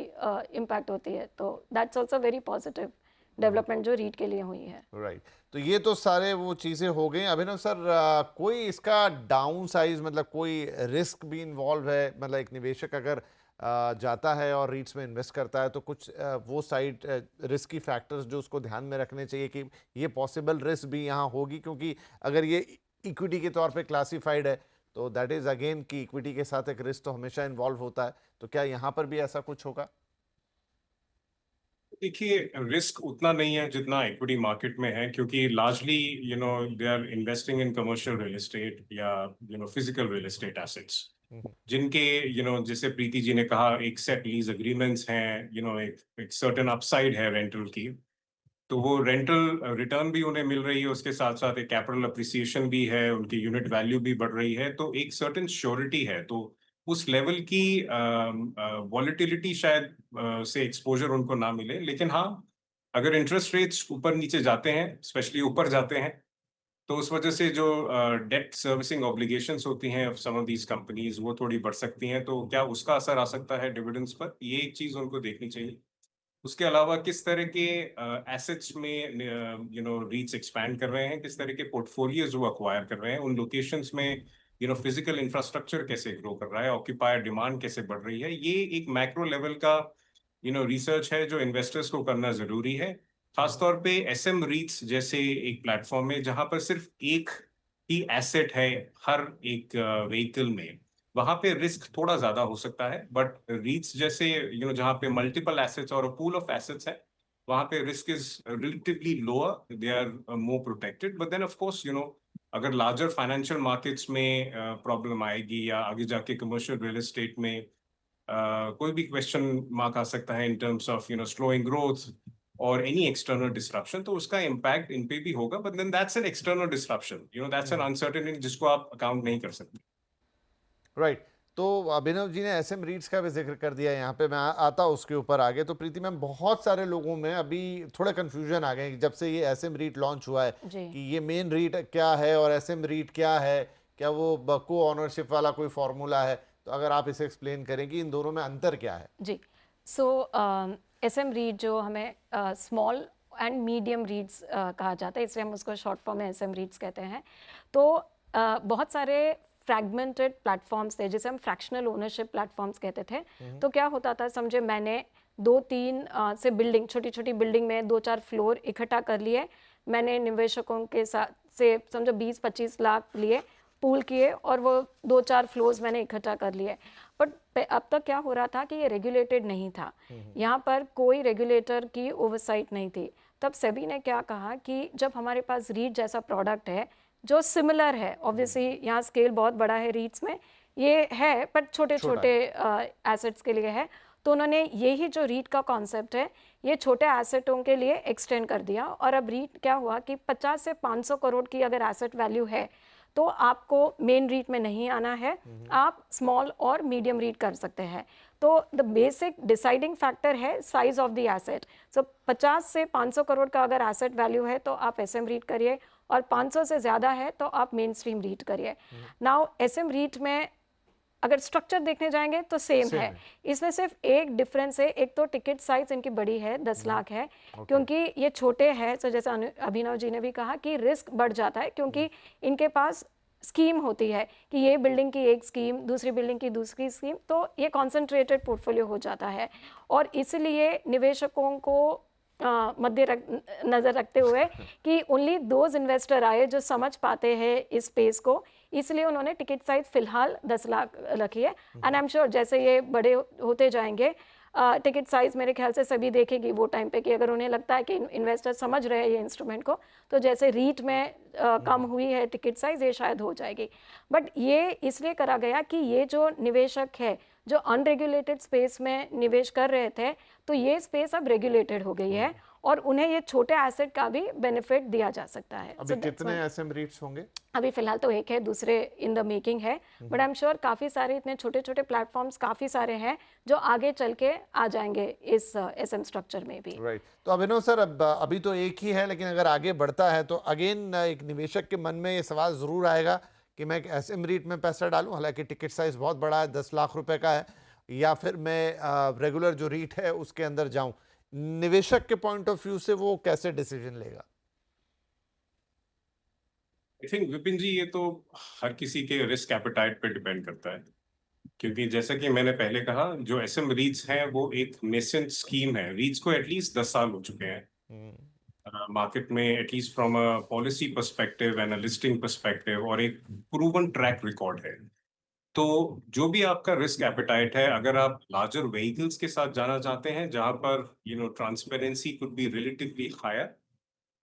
Speaker 3: इम्पैक्ट होती है। तो that's also very positive development जो रीट के लिए हुई है।
Speaker 1: राइट। तो ये तो सारे वो चीज़ें हो गई। अभिनव सर, कोई इसका डाउन साइज, मतलब कोई रिस्क भी इन्वॉल्व है? मतलब एक निवेशक अगर जाता है और रीट्स में इन्वेस्ट करता है तो कुछ वो साइड रिस्की फैक्टर्स जो उसको ध्यान में रखने चाहिए कि ये पॉसिबल रिस्क भी यहाँ होगी, क्योंकि अगर ये इक्विटी के तौर पे क्लासिफाइड है तो दैट इज अगेन कि इक्विटी के साथ एक रिस्क तो हमेशा इन्वॉल्व होता है। तो क्या यहाँ पर भी ऐसा कुछ होगा?
Speaker 2: देखिए, रिस्क उतना नहीं है जितना इक्विटी मार्केट में है, क्योंकि largely they are investing in commercial real estate या फिजिकल रियल एस्टेट एसेट्स, जिनके जैसे प्रीति जी ने कहा, एक सेट लीज एग्रीमेंट्स हैं, एक सर्टेन अपसाइड है रेंटल की, तो वो रेंटल रिटर्न भी उन्हें मिल रही है, उसके साथ साथ एक कैपिटल अप्रिसिएशन भी है, उनकी यूनिट वैल्यू भी बढ़ रही है, तो एक सर्टेन श्योरिटी है। तो उस लेवल की वॉलेटिलिटी शायद से एक्सपोजर उनको ना मिले। लेकिन हाँ, अगर इंटरेस्ट रेट्स ऊपर नीचे जाते हैं, स्पेशली ऊपर जाते हैं, तो उस वजह से जो डेट सर्विसिंग ऑब्लिगेशंस होती हैं of some of these companies, वो थोड़ी बढ़ सकती हैं। तो क्या उसका असर आ सकता है डिविडेंड्स पर, ये एक चीज उनको देखनी चाहिए। उसके अलावा किस तरह के एसेट्स में रीट्स एक्सपैंड कर रहे हैं, किस तरह के पोर्टफोलियोज वो अक्वायर कर रहे हैं, उन लोकेशंस में फिजिकल इंफ्रास्ट्रक्चर कैसे ग्रो कर रहा है, ऑक्यूपायर डिमांड कैसे बढ़ रही है, ये एक मैक्रो लेवल का रिसर्च है जो इन्वेस्टर्स को करना जरूरी है। खासतौर पे एसएम रीट्स जैसे एक प्लेटफॉर्म में जहां पर सिर्फ एक ही एसेट है हर एक व्हीकल में, वहां पे रिस्क थोड़ा ज्यादा हो सकता है। बट रीट्स जैसे जहां पे मल्टीपल एसेट्स और पूल ऑफ एसेट्स है, वहां पे risk is relatively lower, they are more protected. But then of course अगर लार्जर फाइनेंशियल मार्केट्स में प्रॉब्लम आएगी, या आगे जाके कमर्शियल रियल एस्टेट में कोई भी क्वेश्चन मार्क आ सकता है in terms of slowing growth और एनी एक्सटर्नल डिस्ट्रप्शन, तो उसका इम्पैक्ट इन पे भी होगा। But then that's an external disruption, that's an uncertainty जिसको आप अकाउंट नहीं कर सकते।
Speaker 1: राइट। तो अभिनव जी ने एसएम रीट्स का भी जिक्र कर दिया, यहाँ पे मैं आता हूँ उसके ऊपर आगे। तो प्रीति मैम, बहुत सारे लोगों में अभी थोड़ा कंफ्यूजन आ गए जब से ये एसएम रीट लॉन्च हुआ है कि ये मेन रीट क्या है और एसएम रीट क्या है, क्या वो को ऑनरशिप वाला कोई फॉर्मूला है? तो अगर आप इसे एक्सप्लेन करें कि इन दोनों में अंतर क्या है।
Speaker 3: जी, सो एसएम रीट जो हमें स्मॉल एंड मीडियम रीट्स कहा जाता है, इसलिए हम उसको शॉर्ट फॉर्म में एसएम रीट्स कहते हैं। तो बहुत सारे फ्रैगमेंटेड प्लेटफॉर्म्स थे जिसे हम फ्रैक्शनल ओनरशिप प्लेटफॉर्म्स कहते थे। तो क्या होता था, समझे मैंने 2-3 से बिल्डिंग, छोटी छोटी बिल्डिंग में 2-4 फ्लोर इकट्ठा कर लिए, मैंने निवेशकों के साथ से समझो 20-25 लाख लिए, पूल किए, और वो 2-4 फ्लोर्स मैंने इकट्ठा कर लिए। बट अब तक क्या हो रहा था कि ये रेगुलेटेड नहीं था, यहाँ पर कोई रेगुलेटर की ओवरसाइट नहीं थी। तब सेबी ने क्या कहा कि जब हमारे पास रीट जैसा प्रोडक्ट है जो सिमिलर है, ऑब्वियसली यहाँ स्केल बहुत बड़ा है रीट्स में, ये है बट छोटे छोटे एसेट्स के लिए है, तो उन्होंने यही जो रीट का कॉन्सेप्ट है ये छोटे एसेटों के लिए एक्सटेंड कर दिया। और अब रीट क्या हुआ कि 50 से 500 करोड़ की अगर एसेट वैल्यू है तो आपको मेन रीट में नहीं आना है, आप स्मॉल और मीडियम रीट कर सकते हैं। तो द बेसिक डिसाइडिंग फैक्टर है साइज ऑफ द एसेट। सो 50 से 500 करोड़ का अगर एसेट वैल्यू है तो आप एसएम रीट करिए, और 500 से ज़्यादा है तो आप मेन स्ट्रीम रीट करिए। नाउ एसएम रीट में अगर स्ट्रक्चर देखने जाएंगे तो सेम है। इसमें सिर्फ एक डिफरेंस है, एक तो टिकट साइज इनकी बड़ी है, 10 लाख है, क्योंकि ये छोटे हैं। तो जैसे अभिनव जी ने भी कहा कि रिस्क बढ़ जाता है, क्योंकि इनके पास स्कीम होती है कि ये बिल्डिंग की एक स्कीम, दूसरी बिल्डिंग की दूसरी स्कीम, तो ये कॉन्सेंट्रेटेड पोर्टफोलियो हो जाता है। और इसलिए निवेशकों को नज़र रखते हुए कि ओनली दोज इन्वेस्टर आए जो समझ पाते हैं इस स्पेस को, इसलिए उन्होंने टिकट साइज फिलहाल 10 लाख रखी है। एंड आई एम श्योर जैसे ये बड़े होते जाएंगे टिकट साइज मेरे ख्याल से सभी देखेगी वो टाइम पे कि अगर उन्हें लगता है कि इन्वेस्टर समझ रहे हैं ये इंस्ट्रूमेंट को, तो जैसे रीट में कम हुई है टिकट साइज, ये शायद हो जाएगी। बट ये इसलिए करा गया कि ये जो निवेशक है जो अनरेगुलेटेड स्पेस में निवेश कर रहे थे, तो ये स्पेस अब रेगुलेटेड हो गई है और उन्हें ये छोटे एसेट का भी बेनिफिट दिया जा सकता है।
Speaker 1: अभी कितने एसएम रीट्स होंगे? अभी
Speaker 3: फिलहाल तो एक है, दूसरे इन द मेकिंग है, बट आई एम श्योर काफ़ी सारे इतने छोटे छोटे प्लेटफॉर्म्स काफ़ी सारे हैं जो आगे चल के आ जाएंगे इस एसएम स्ट्रक्चर में भी।
Speaker 1: राइट। तो अभिनव सर, अभी तो एक ही है, लेकिन अगर आगे बढ़ता है तो अगेन एक निवेशक के मन में ये सवाल ज़रूर आएगा कि मैं एक एसएम रीट में पैसा डालूं, हालांकि टिकट साइज बहुत बड़ा है, 10 लाख रुपए का है, या फिर मैं रेगुलर जो रीट है उसके अंदर जाऊं। निवेशक के पॉइंट ऑफ व्यू से वो कैसे डिसीजन लेगा?
Speaker 2: आई थिंक विपिन जी, ये तो हर किसी के रिस्क एपेटाइट पे डिपेंड करता है, क्योंकि जैसा कि मैंने पहले कहा, जो एसएम रीट्स हैं वो एक नेसेंट स्कीम है। रीट्स को एटलीस्ट 10 साल हो चुके हैं मार्केट में, at least from a policy perspective and a listing perspective, और एक प्रूवन ट्रैक रिकॉर्ड है। तो जो भी आपका रिस्क एपेटाइट है, अगर आप लार्जर व्हीकल्स के साथ जाना चाहते हैं जहां पर transparency could be relatively higher,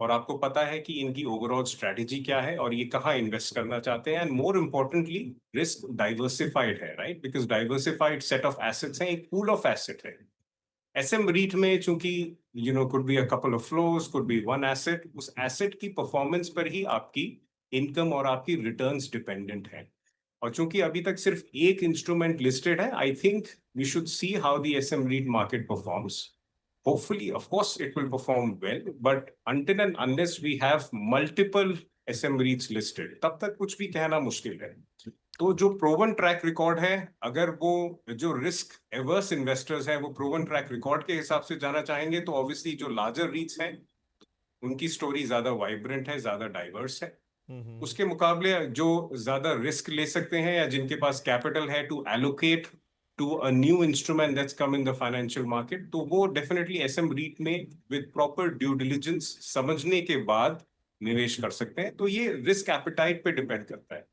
Speaker 2: और आपको पता है कि इनकी ओवरऑल स्ट्रेटेजी क्या है और ये कहाँ इन्वेस्ट करना चाहते हैं, and more importantly risk diversified है, right? Because diversified set of assets हैं, एक पूल ऑफ एसेट है। एसएम रीट में चूंकि could be a couple of flaws, could be one asset, उस एसेट की परफॉर्मेंस पर ही आपकी इनकम और आपकी रिटर्न्स डिपेंडेंट है। और चूंकि अभी तक सिर्फ एक इंस्ट्रूमेंट लिस्टेड है, I think we should see how the SM REIT market performs. Hopefully, of course, it will perform well, but until and unless we have multiple SM REITs listed, तब तक कुछ भी कहना मुश्किल है। तो जो प्रूवन ट्रैक रिकॉर्ड है, अगर वो जो रिस्क एवर्स इन्वेस्टर्स हैं वो प्रूवन ट्रैक रिकॉर्ड के हिसाब से जाना चाहेंगे, तो ऑब्वियसली जो लार्जर रीट्स हैं उनकी स्टोरी ज्यादा वाइब्रेंट है, ज्यादा डाइवर्स है। उसके मुकाबले जो ज्यादा रिस्क ले सकते हैं या जिनके पास कैपिटल है to allocate to a new instrument that's come in the financial market, तो वो definitely SM REIT में with proper due diligence समझने के बाद निवेश कर सकते हैं। तो ये risk appetite पे डिपेंड करता है।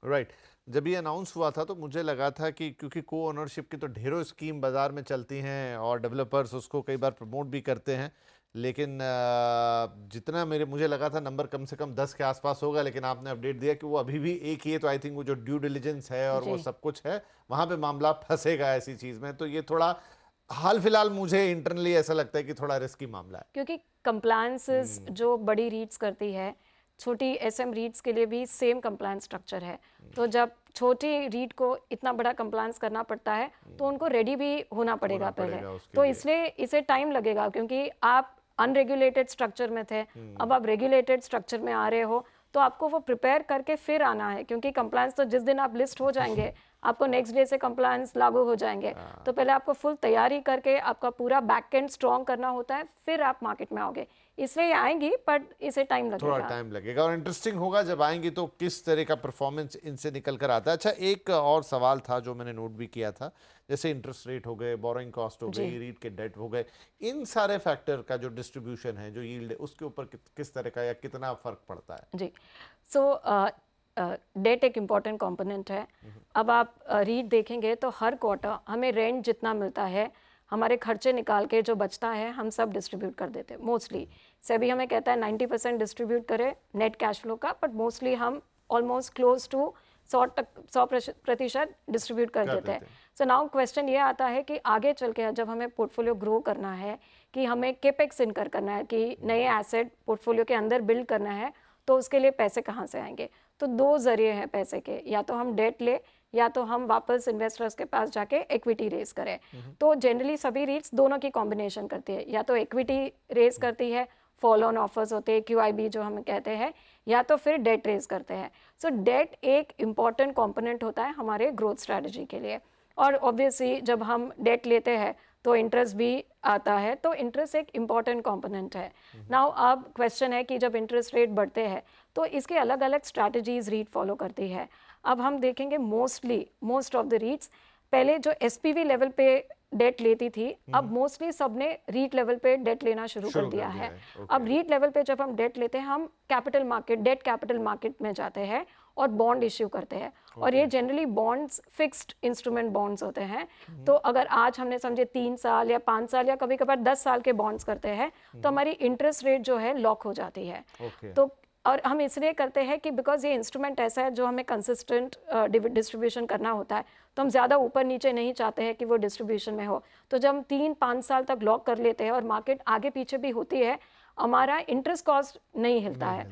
Speaker 1: राइट। जब ये अनाउंस हुआ था तो मुझे लगा था कि क्योंकि को ओनरशिप की तो ढेरों स्कीम बाजार में चलती हैं और डेवलपर्स उसको कई बार प्रमोट भी करते हैं, लेकिन जितना मुझे लगा था नंबर कम से कम 10 के आसपास होगा, लेकिन आपने अपडेट दिया कि वो अभी भी एक ही है। तो आई थिंक वो जो ड्यू डिलिजेंस है और वो सब कुछ है, वहाँ पे मामला फंसेगा ऐसी चीज़ में। तो ये थोड़ा हाल फिलहाल मुझे इंटरनली ऐसा लगता है कि थोड़ा रिस्की मामला है,
Speaker 3: क्योंकि कंप्लायंसेस जो बड़ी रीट्स करती है, छोटी एसएम रीट्स के लिए भी सेम कंप्लायंस स्ट्रक्चर है। तो जब छोटी रीट को इतना बड़ा कंप्लायंस करना पड़ता है तो उनको रेडी भी होना पड़ेगा पहले। तो इसलिए इसे टाइम लगेगा, क्योंकि आप अनरेगुलेटेड स्ट्रक्चर में थे, अब आप रेगुलेटेड स्ट्रक्चर में आ रहे हो, तो आपको वो प्रिपेयर करके फिर आना है, क्योंकि कंप्लायंस तो जिस दिन आप लिस्ट हो जाएंगे आपको नेक्स्ट डे से कंप्लायंस लागू हो जाएंगे। तो पहले आपको फुल तैयारी करके आपका पूरा बैक एंड स्ट्रॉन्ग करना होता है, फिर आप मार्केट में आओगे। इसलिए ये आएंगी, बट इसे टाइम लगेगा,
Speaker 1: थोड़ा टाइम लगेगा, और इंटरेस्टिंग होगा जब आएंगी तो किस तरह का परफॉर्मेंस इनसे निकल कर आता है। अच्छा, एक और सवाल था जो मैंने नोट भी किया था, जैसे इंटरेस्ट रेट हो गए, बोरोइंग कॉस्ट हो गई, रीट के डेट हो गए, इन सारे फैक्टर का जो डिस्ट्रीब्यूशन है, जो यील्ड है, उसके ऊपर किस तरह का या कितना फर्क पड़ता है?
Speaker 3: जी, सो डेट एक इम्पॉर्टेंट कंपोनेंट है। अब आप रीट देखेंगे तो हर क्वार्टर हमें रेंट जितना मिलता है, हमारे खर्चे निकाल के जो बचता है हम सब डिस्ट्रीब्यूट कर देते हैं मोस्टली। सेबी हमें कहता है 90% डिस्ट्रीब्यूट करें नेट कैश फ्लो का, बट मोस्टली हम ऑलमोस्ट क्लोज टू 100% डिस्ट्रीब्यूट कर देते हैं। सो नाउ क्वेश्चन ये आता है कि आगे चल के जब हमें पोर्टफोलियो ग्रो करना है, कि हमें केपेक्स इनकर करना है, कि नए एसेट पोर्टफोलियो के अंदर बिल्ड करना है, तो उसके लिए पैसे कहाँ से आएंगे? तो दो जरिए हैं पैसे के, या तो हम डेट ले या तो हम वापस इन्वेस्टर्स के पास जाके इक्विटी रेज करें। तो जनरली सभी रीट्स दोनों की कॉम्बिनेशन करती है, या तो इक्विटी रेज करती है फॉलो ऑन ऑफर्स होते हैं, QIB जो हम कहते हैं, या तो फिर डेट रेज करते हैं। सो डेट एक इम्पॉर्टेंट कंपोनेंट होता है हमारे ग्रोथ स्ट्रैटेजी के लिए। और ऑब्वियसली जब हम डेट लेते हैं तो इंटरेस्ट भी आता है, तो इंटरेस्ट एक इम्पॉर्टेंट कंपोनेंट है। नाउ अब क्वेश्चन है कि जब इंटरेस्ट रेट बढ़ते हैं तो इसके अलग अलग स्ट्रैटेजीज रीट फॉलो करती है। अब हम देखेंगे मोस्ट ऑफ द रीट्स पहले जो SPV लेवल पे डेट लेती थी, अब मोस्टली सबने रीट लेवल पे डेट लेना शुरू कर दिया है। अब रीट लेवल पे जब हम डेट लेते हैं, हम capital market, debt capital market में जाते हैं और बॉन्ड इश्यू करते हैं। और ये generally bonds fixed instrument bonds होते हैं। तो अगर आज हमने समझे 3 साल या 5 साल या कभी कभार 10 साल के बॉन्ड्स करते हैं, तो हमारी इंटरेस्ट रेट जो है लॉक हो जाती है। तो और हम इसलिए करते हैं कि बिकॉज ये इंस्ट्रूमेंट ऐसा है जो हमें कंसिस्टेंट डिस्ट्रीब्यूशन करना होता है, तो हम ज़्यादा ऊपर नीचे नहीं चाहते हैं कि वो डिस्ट्रीब्यूशन में हो। तो जब हम 3-5 साल तक लॉक कर लेते हैं और मार्केट आगे पीछे भी होती है, हमारा इंटरेस्ट कॉस्ट नहीं हिलता है।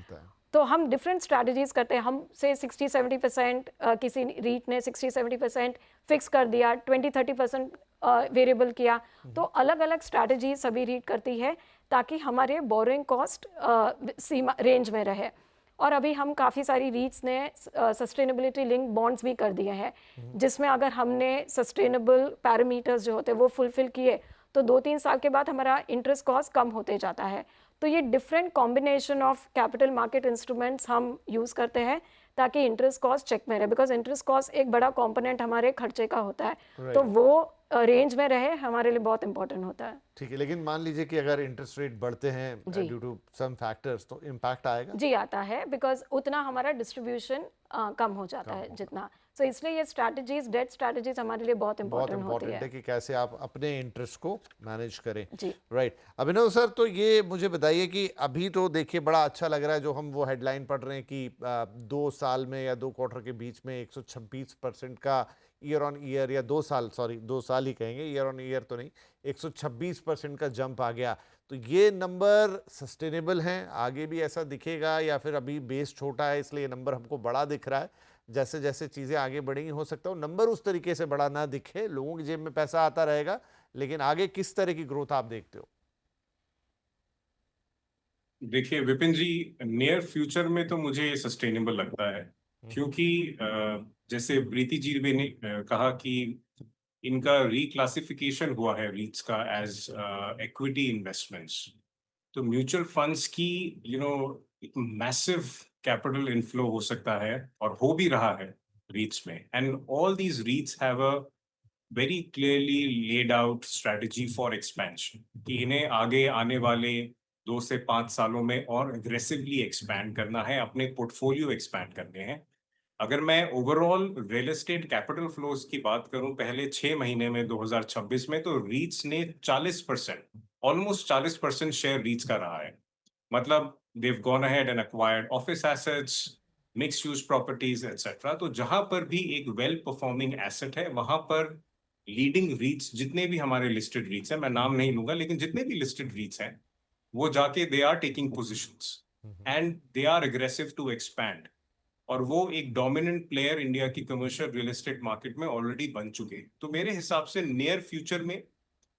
Speaker 3: तो हम डिफरेंट स्ट्रैटेजीज करते हैं। हम से 60-70% किसी रीट ने 60-70% फिक्स कर दिया, 20-30% वेरिएबल किया। तो अलग अलग स्ट्रैटेजी सभी रीट करती है ताकि हमारे बोरोइंग कॉस्ट सीमा रेंज में रहे। और अभी हम काफ़ी सारी रीट्स ने सस्टेनेबिलिटी लिंक बॉन्ड्स भी कर दिए हैं, जिसमें अगर हमने सस्टेनेबल पैरामीटर्स जो होते हैं वो फुलफिल किए तो 2-3 साल के बाद हमारा इंटरेस्ट कॉस्ट कम होते जाता है। तो ये different combination of capital market instruments हम यूज़ करते हैं ताकि इंटरेस्ट कॉस्ट चेक में रहे, बिकॉज इंटरेस्ट कॉस्ट एक बड़ा कंपोनेंट हमारे खर्चे का होता है। तो वो रेंज में रहे हमारे लिए बहुत इंपॉर्टेंट होता है।
Speaker 1: ठीक है, लेकिन मान लीजिए कि अगर इंटरेस्ट रेट बढ़ते हैं ड्यू टू सम फैक्टर्स, तो इम्पैक्ट आएगा?
Speaker 3: जी आता है, बिकॉज उतना हमारा डिस्ट्रीब्यूशन कम हो जाता है जितना। सो इसलिए ये स्ट्रैटेजीज, डेट स्ट्रैटेजीज हमारे लिए बहुत इंपॉर्टेंट होती है
Speaker 1: कि कैसे आप अपने इंटरेस्ट को मैनेज करें।
Speaker 3: जी
Speaker 1: राइट। अभिनव सर, तो ये मुझे बताइए कि अभी तो देखिए बड़ा अच्छा लग रहा है जो हम वो हेडलाइन पढ़ रहे हैं कि 2 साल में या 2 क्वार्टर के बीच में 126% का ईयर ऑन ईयर, या 2 साल, सॉरी 2 साल ही कहेंगे, ईयर ऑन ईयर तो नहीं, 126% का जंप आ गया। तो ये नंबर सस्टेनेबल हैं, आगे भी ऐसा दिखेगा, या फिर अभी बेस छोटा है इसलिए नंबर हमको बड़ा दिख रहा है? जैसे जैसे चीज़ें आगे बढ़ेंगी हो सकता है नंबर उस तरीके से बड़ा ना दिखे, लोगों की जेब में पैसा आता रहेगा, लेकिन आगे किस तरह की ग्रोथ आप देखते हो?
Speaker 2: देखिए विपिन जी, नियर फ्यूचर में तो मुझे ये सस्टेनेबल लगता है, क्योंकि जैसे प्रीति जी ने कहा कि इनका रिक्लासिफिकेशन हुआ है रीट्स का एज इक्विटी इन्वेस्टमेंट्स। तो म्यूचुअल फंड्स की एक मैसिव कैपिटल इनफ्लो हो सकता है और हो भी रहा है रीट्स में, and all these रीट्स have a very clearly laid out strategy for expansion कि इन्हें आगे आने वाले 2 से 5 सालों में और एग्रेसिवली एक्सपैंड करना है, अपने पोर्टफोलियो एक्सपैंड करने हैं। अगर मैं overall real estate capital flows की बात करूं पहले 6 महीने में 2026 में, तो रीट्स ने 40%, ऑलमोस्ट 40% शेयर रीट्स का रहा है। मतलब they've gone ahead and acquired office assets, mixed use properties, etc. तो जहां पर भी एक वेल परफॉर्मिंग एसेट है, वहां पर लीडिंग रीट्स, जितने भी हमारे लिस्टेड रीट्स हैं, मैं नाम नहीं लूंगा, लेकिन जितने भी लिस्टेड रीट्स हैं, वो जाके they are taking positions and they are aggressive to expand. और वो एक डोमिनेंट प्लेयर इंडिया की कमर्शियल रियल एस्टेट मार्केट में ऑलरेडी बन चुके। तो मेरे हिसाब से नियर फ्यूचर में,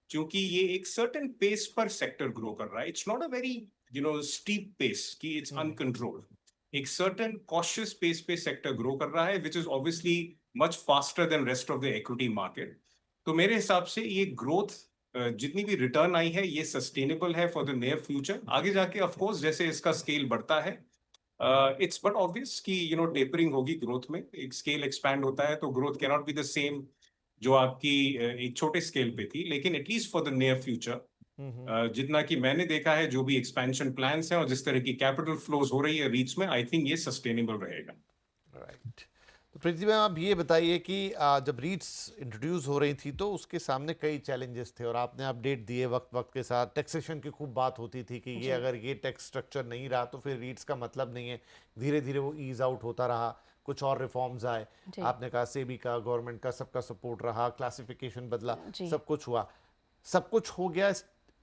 Speaker 2: क्योंकि ये एक सर्टेन पेस पर सेक्टर ग्रो कर रहा है, it's not a very steep pace कि इट्स अनकंट्रोल्ड, एक सर्टेन कॉशियस पेस पे सेक्टर ग्रो कर रहा है, which is obviously much faster than rest of the equity market. तो मेरे हिसाब से ये ग्रोथ, जितनी भी रिटर्न आई है, ये सस्टेनेबल है फॉर द नियर फ्यूचर। आगे जाके ऑफकोर्स जैसे इसका स्केल बढ़ता है, इट्स बट ऑब्वियस कि टेपरिंग होगी ग्रोथ में, एक स्केल एक्सपैंड होता है तो growth can not be the same जो आपकी एक छोटे स्केल पे थी, लेकिन at least for the near future जितना कि मैंने देखा है, जो भी एक्सपेंशन प्लान्स हैं और जिस तरह की कैपिटल फ्लोज हो रही है रीट्स में, आई थिंक ये सस्टेनेबल रहेगा।
Speaker 1: राइट। तो प्रीति मैम, आप ये बताइए कि जब रीट्स इंट्रोड्यूस हो रही थी तो उसके सामने कई चैलेंजेस थे और आपने अपडेट दिए वक्त वक्त के साथ। टैक्सेशन की खूब बात होती थी कि ये अगर ये टैक्स स्ट्रक्चर नहीं रहा तो फिर रीट्स का मतलब नहीं है। धीरे धीरे वो ईज आउट होता रहा, कुछ और रिफॉर्म्स आए, आपने कहा सेबी का, गवर्नमेंट का, सबका सपोर्ट रहा, क्लासिफिकेशन बदला, सब कुछ हुआ, सब कुछ हो गया,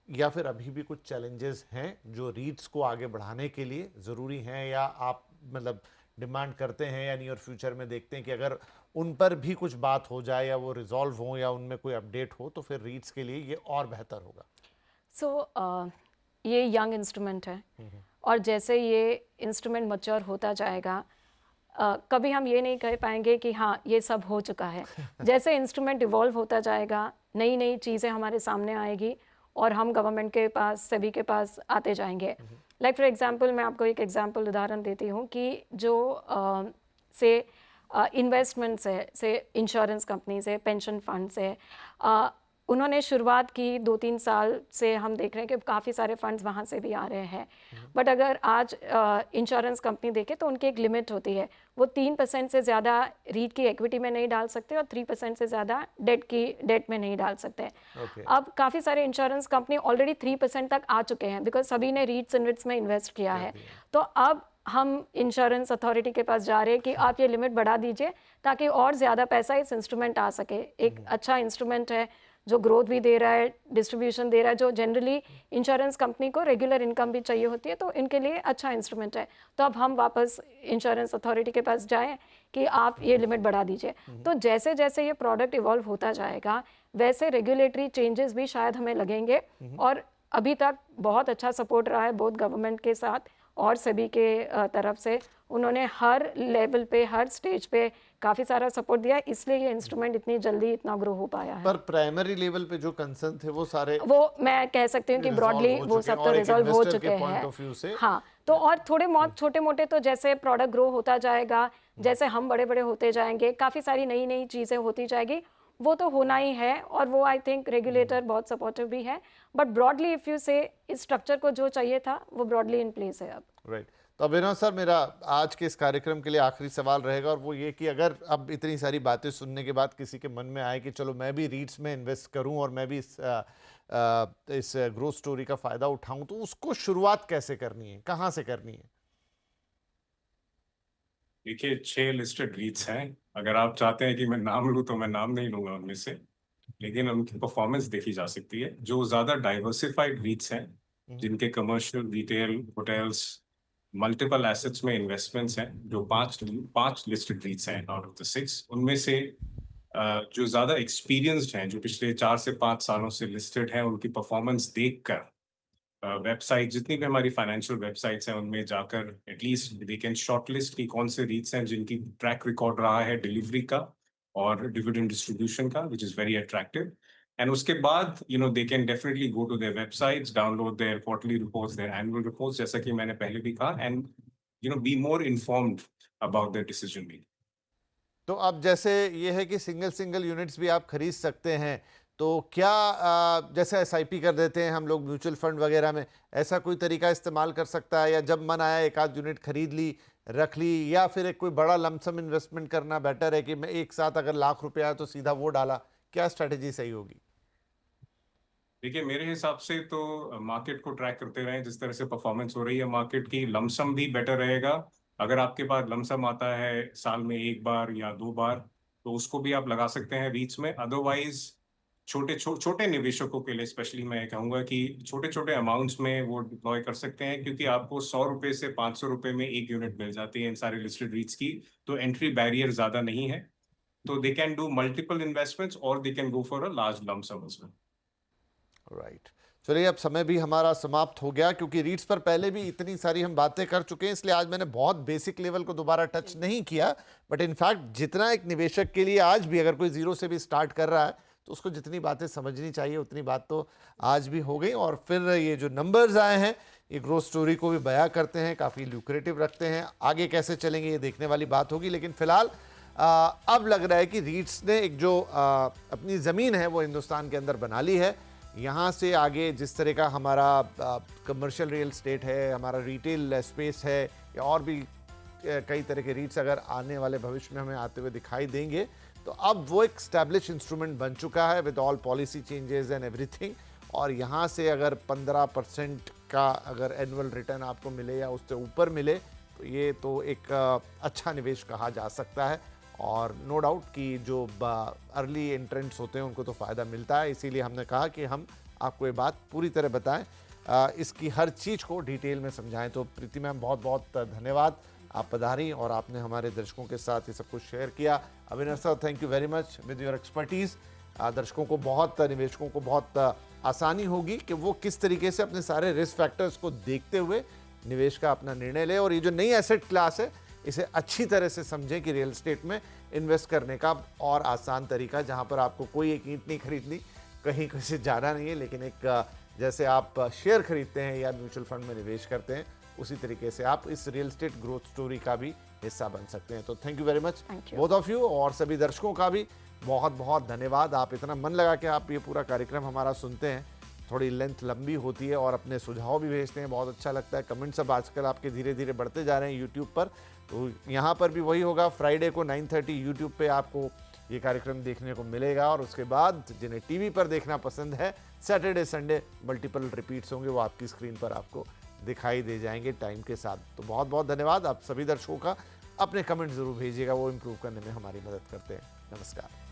Speaker 1: या फिर अभी भी कुछ चैलेंजेस हैं जो रीट्स को आगे बढ़ाने के लिए ज़रूरी हैं, या आप मतलब डिमांड करते हैं या नियर फ्यूचर में देखते हैं कि अगर उन पर भी कुछ बात हो जाए या वो रिजॉल्व हो या उनमें कोई अपडेट हो तो फिर रीट्स के लिए ये और बेहतर होगा?
Speaker 3: सो ये यंग इंस्ट्रूमेंट है और जैसे ये इंस्ट्रूमेंट मैच्योर होता जाएगा कभी हम ये नहीं कह पाएंगे कि हाँ ये सब हो चुका है। जैसे इंस्ट्रूमेंट इवॉल्व होता जाएगा, नई नई चीज़ें हमारे सामने आएगी और हम गवर्नमेंट के पास, सभी के पास आते जाएंगे। लाइक फॉर एग्जांपल मैं आपको एक एग्जांपल उदाहरण देती हूँ कि जो से इन्वेस्टमेंट्स है, से इंश्योरेंस कंपनी से, पेंशन फंड से, उन्होंने शुरुआत की 2-3 साल से हम देख रहे हैं कि काफ़ी सारे फंड्स वहाँ से भी आ रहे हैं। बट अगर आज इंश्योरेंस कंपनी देखे तो उनकी एक लिमिट होती है, वो 3% से ज़्यादा रीट की इक्विटी में नहीं डाल सकते और 3% से ज़्यादा डेट में नहीं डाल सकते। अब काफ़ी सारे इंश्योरेंस कंपनी ऑलरेडी 3% तक आ चुके हैं बिकॉज सभी ने रीट्स इन्वेट्स में इन्वेस्ट किया है। तो अब हम इंश्योरेंस अथॉरिटी के पास जा रहे हैं कि आप ये लिमिट बढ़ा दीजिए ताकि और ज़्यादा पैसा इस इंस्ट्रूमेंट आ सके। एक अच्छा इंस्ट्रूमेंट है जो ग्रोथ भी दे रहा है, डिस्ट्रीब्यूशन दे रहा है, जो जनरली इंश्योरेंस कंपनी को रेगुलर इनकम भी चाहिए होती है, तो इनके लिए अच्छा इंस्ट्रूमेंट है। तो अब हम वापस इंश्योरेंस अथॉरिटी के पास जाएं कि आप ये लिमिट बढ़ा दीजिए। तो जैसे जैसे ये प्रोडक्ट इवॉल्व होता जाएगा वैसे रेगुलेटरी चेंजेस भी शायद हमें लगेंगे और अभी तक बहुत अच्छा सपोर्ट रहा है बोथ गवर्नमेंट के साथ और सभी के तरफ से। उन्होंने हर लेवल पे, हर स्टेज पे काफ़ी सारा सपोर्ट दिया है, इसलिए ये इंस्ट्रूमेंट इतनी जल्दी इतना ग्रो हो पाया है।
Speaker 1: पर प्राइमरी लेवल पे जो कंसर्न थे वो सारे,
Speaker 3: वो मैं कह सकती हूँ कि ब्रॉडली वो सब तो रिजॉल्व हो चुके हैं। हाँ, तो और थोड़े बहुत छोटे मोटे तो जैसे प्रोडक्ट ग्रो होता जाएगा, जैसे हम बड़े बड़े होते जाएंगे, काफ़ी सारी नई नई चीज़ें होती जाएगी, वो तो होना ही है और वो आई थिंक रेगुलेटर बहुत सपोर्टिव भी है। बट ब्रॉडली इफ़ यू से इस स्ट्रक्चर को जो चाहिए था वो ब्रॉडली इन प्लेस है अब।
Speaker 1: राइट। तो अभिनव सर, मेरा आज के इस कार्यक्रम के लिए आखिरी सवाल रहेगा और वो ये कि अगर अब इतनी सारी बातें सुनने के बाद किसी के मन में आए कि चलो मैं भी रीट्स में इन्वेस्ट करूं और मैं भी इस ग्रोथ स्टोरी का फ़ायदा उठाऊं, तो उसको शुरुआत कैसे करनी है, कहाँ से करनी है?
Speaker 2: देखिए 6 लिस्टेड रीट्स हैं। अगर आप चाहते हैं कि मैं नाम लूँ तो मैं नाम नहीं लूंगा उनमें से, लेकिन उनकी परफॉर्मेंस देखी जा सकती है। जो ज़्यादा डाइवर्सिफाइड रीट्स हैं, जिनके commercial, retail, hotels, multiple assets में इन्वेस्टमेंट्स हैं, जो पांच लिस्टेड रीट्स हैं आउट ऑफ द 6, उनमें से जो ज़्यादा एक्सपीरियंस्ड हैं, जो पिछले 4 से 5 सालों से लिस्टेड हैं, उनकी परफॉर्मेंस देखकर वेबसाइट, जितनी भी हमारी फाइनेंशियल वेबसाइट्स हैं, उनमें जाकर एटलीस्ट दे कैन शॉर्टलिस्ट की कौन से रीट्स हैं जिनकी ट्रैक रिकॉर्ड रहा है डिलीवरी का और डिविडेंड डिस्ट्रीब्यूशन का, which is very attractive. And उसके बाद they can definitely go to their websites, download their quarterly reports, their annual reports, जैसा कि मैंने पहले भी कहा, and be more informed about their decision making.
Speaker 1: तो अब जैसे ये है कि सिंगल यूनिट्स भी आप खरीद सकते हैं, तो क्या जैसे एसआईपी कर देते हैं हम लोग म्यूचुअल फंड वगैरह में, ऐसा कोई तरीका इस्तेमाल कर सकता है, या जब मन आया एक आध यूनिट खरीद ली, रख ली, या फिर एक कोई बड़ा लमसम इन्वेस्टमेंट करना बेटर है कि मैं एक साथ अगर लाख रुपया आया तो सीधा वो डाला? क्या स्ट्रैटेजी सही होगी?
Speaker 2: देखिए मेरे हिसाब से तो मार्केट को ट्रैक करते रहें, जिस तरह से परफॉर्मेंस हो रही है मार्केट की, लमसम भी बेटर रहेगा। अगर आपके पास लमसम आता है साल में 1 बार या 2 बार, तो उसको भी आप लगा सकते हैं रीट्स में। अदरवाइज छोटे निवेशकों के लिए स्पेशली मैं कहूँगा कि छोटे छोटे अमाउंट्स में वो डिप्लॉय कर सकते हैं, क्योंकि आपको 100 रुपये से 500 रुपये में एक यूनिट मिल जाती है इन सारे लिस्टेड रीट्स की, तो एंट्री बैरियर ज़्यादा नहीं है। तो they can do multiple investments और they can go for a large lumpsum as well.
Speaker 1: Right. चलिए, अब समय भी हमारा समाप्त हो गया, क्योंकि रीट्स पर पहले भी इतनी सारी हम बातें कर चुके हैं, इसलिए आज मैंने बहुत बेसिक लेवल को दोबारा टच नहीं किया। बट इनफैक्ट जितना एक निवेशक के लिए आज भी अगर कोई जीरो से भी स्टार्ट कर रहा है तो उसको जितनी बातें समझनी चाहिए उतनी बात तो आज भी हो गई। और फिर ये जो नंबर्स आए हैं ये ग्रोथ स्टोरी को भी बयां करते हैं, काफ़ी ल्यूक्रेटिव रखते हैं। आगे कैसे चलेंगे ये देखने वाली बात होगी, लेकिन फिलहाल अब लग रहा है कि रीट्स ने एक जो अपनी ज़मीन है वो हिंदुस्तान के अंदर बना ली है। यहाँ से आगे जिस तरह का हमारा कमर्शियल रियल एस्टेट है, हमारा रिटेल स्पेस है, या और भी कई तरह के रीट्स अगर आने वाले भविष्य में हमें आते हुए दिखाई देंगे, तो अब वो एक स्टैब्लिश इंस्ट्रूमेंट बन चुका है with all policy changes and everything. और यहाँ से अगर 15% का अगर एनुअल रिटर्न आपको मिले या उससे ऊपर मिले, तो ये तो एक अच्छा निवेश कहा जा सकता है। और नो डाउट कि जो अर्ली एंट्रेंट्स होते हैं उनको तो फ़ायदा मिलता है, इसीलिए हमने कहा कि हम आपको ये बात पूरी तरह बताएं, इसकी हर चीज़ को डिटेल में समझाएं। तो प्रीति मैम, बहुत बहुत धन्यवाद, आप पधारी और आपने हमारे दर्शकों के साथ ये सब कुछ शेयर किया। Abhinav sir, thank you very much with your expertise. दर्शकों को बहुत, निवेशकों को बहुत आसानी होगी कि वो किस तरीके से अपने सारे रिस्क फैक्टर्स को देखते हुए निवेश का अपना निर्णय ले, और ये जो नई एसेट क्लास है इसे अच्छी तरह से समझें कि रियल एस्टेट में इन्वेस्ट करने का और आसान तरीका, जहां पर आपको कोई एक ईंट नहीं खरीदनी, कहीं से जाना नहीं है, लेकिन एक जैसे आप शेयर खरीदते हैं या म्यूचुअल फंड में निवेश करते हैं, उसी तरीके से आप इस रियल एस्टेट ग्रोथ स्टोरी का भी हिस्सा बन सकते हैं। तो thank you very much both of you, और सभी दर्शकों का भी बहुत बहुत धन्यवाद। आप इतना मन लगा के आप ये पूरा कार्यक्रम हमारा सुनते हैं। थोड़ी लेंथ लंबी होती है और अपने सुझाव भी भेजते हैं, बहुत अच्छा लगता है। कमेंट्स अब आजकल आपके धीरे धीरे बढ़ते जा रहे हैं यूट्यूब पर, तो यहाँ पर भी वही होगा। फ्राइडे को 9:30 यूट्यूब पे आपको ये कार्यक्रम देखने को मिलेगा, और उसके बाद जिन्हें टीवी पर देखना पसंद है, सैटरडे संडे मल्टीपल रिपीट्स होंगे, वो आपकी स्क्रीन पर आपको दिखाई दे जाएंगे टाइम के साथ। तो बहुत बहुत धन्यवाद आप सभी दर्शकों का। अपने कमेंट जरूर भेजिएगा, वो इम्प्रूव करने में हमारी मदद करते हैं। नमस्कार।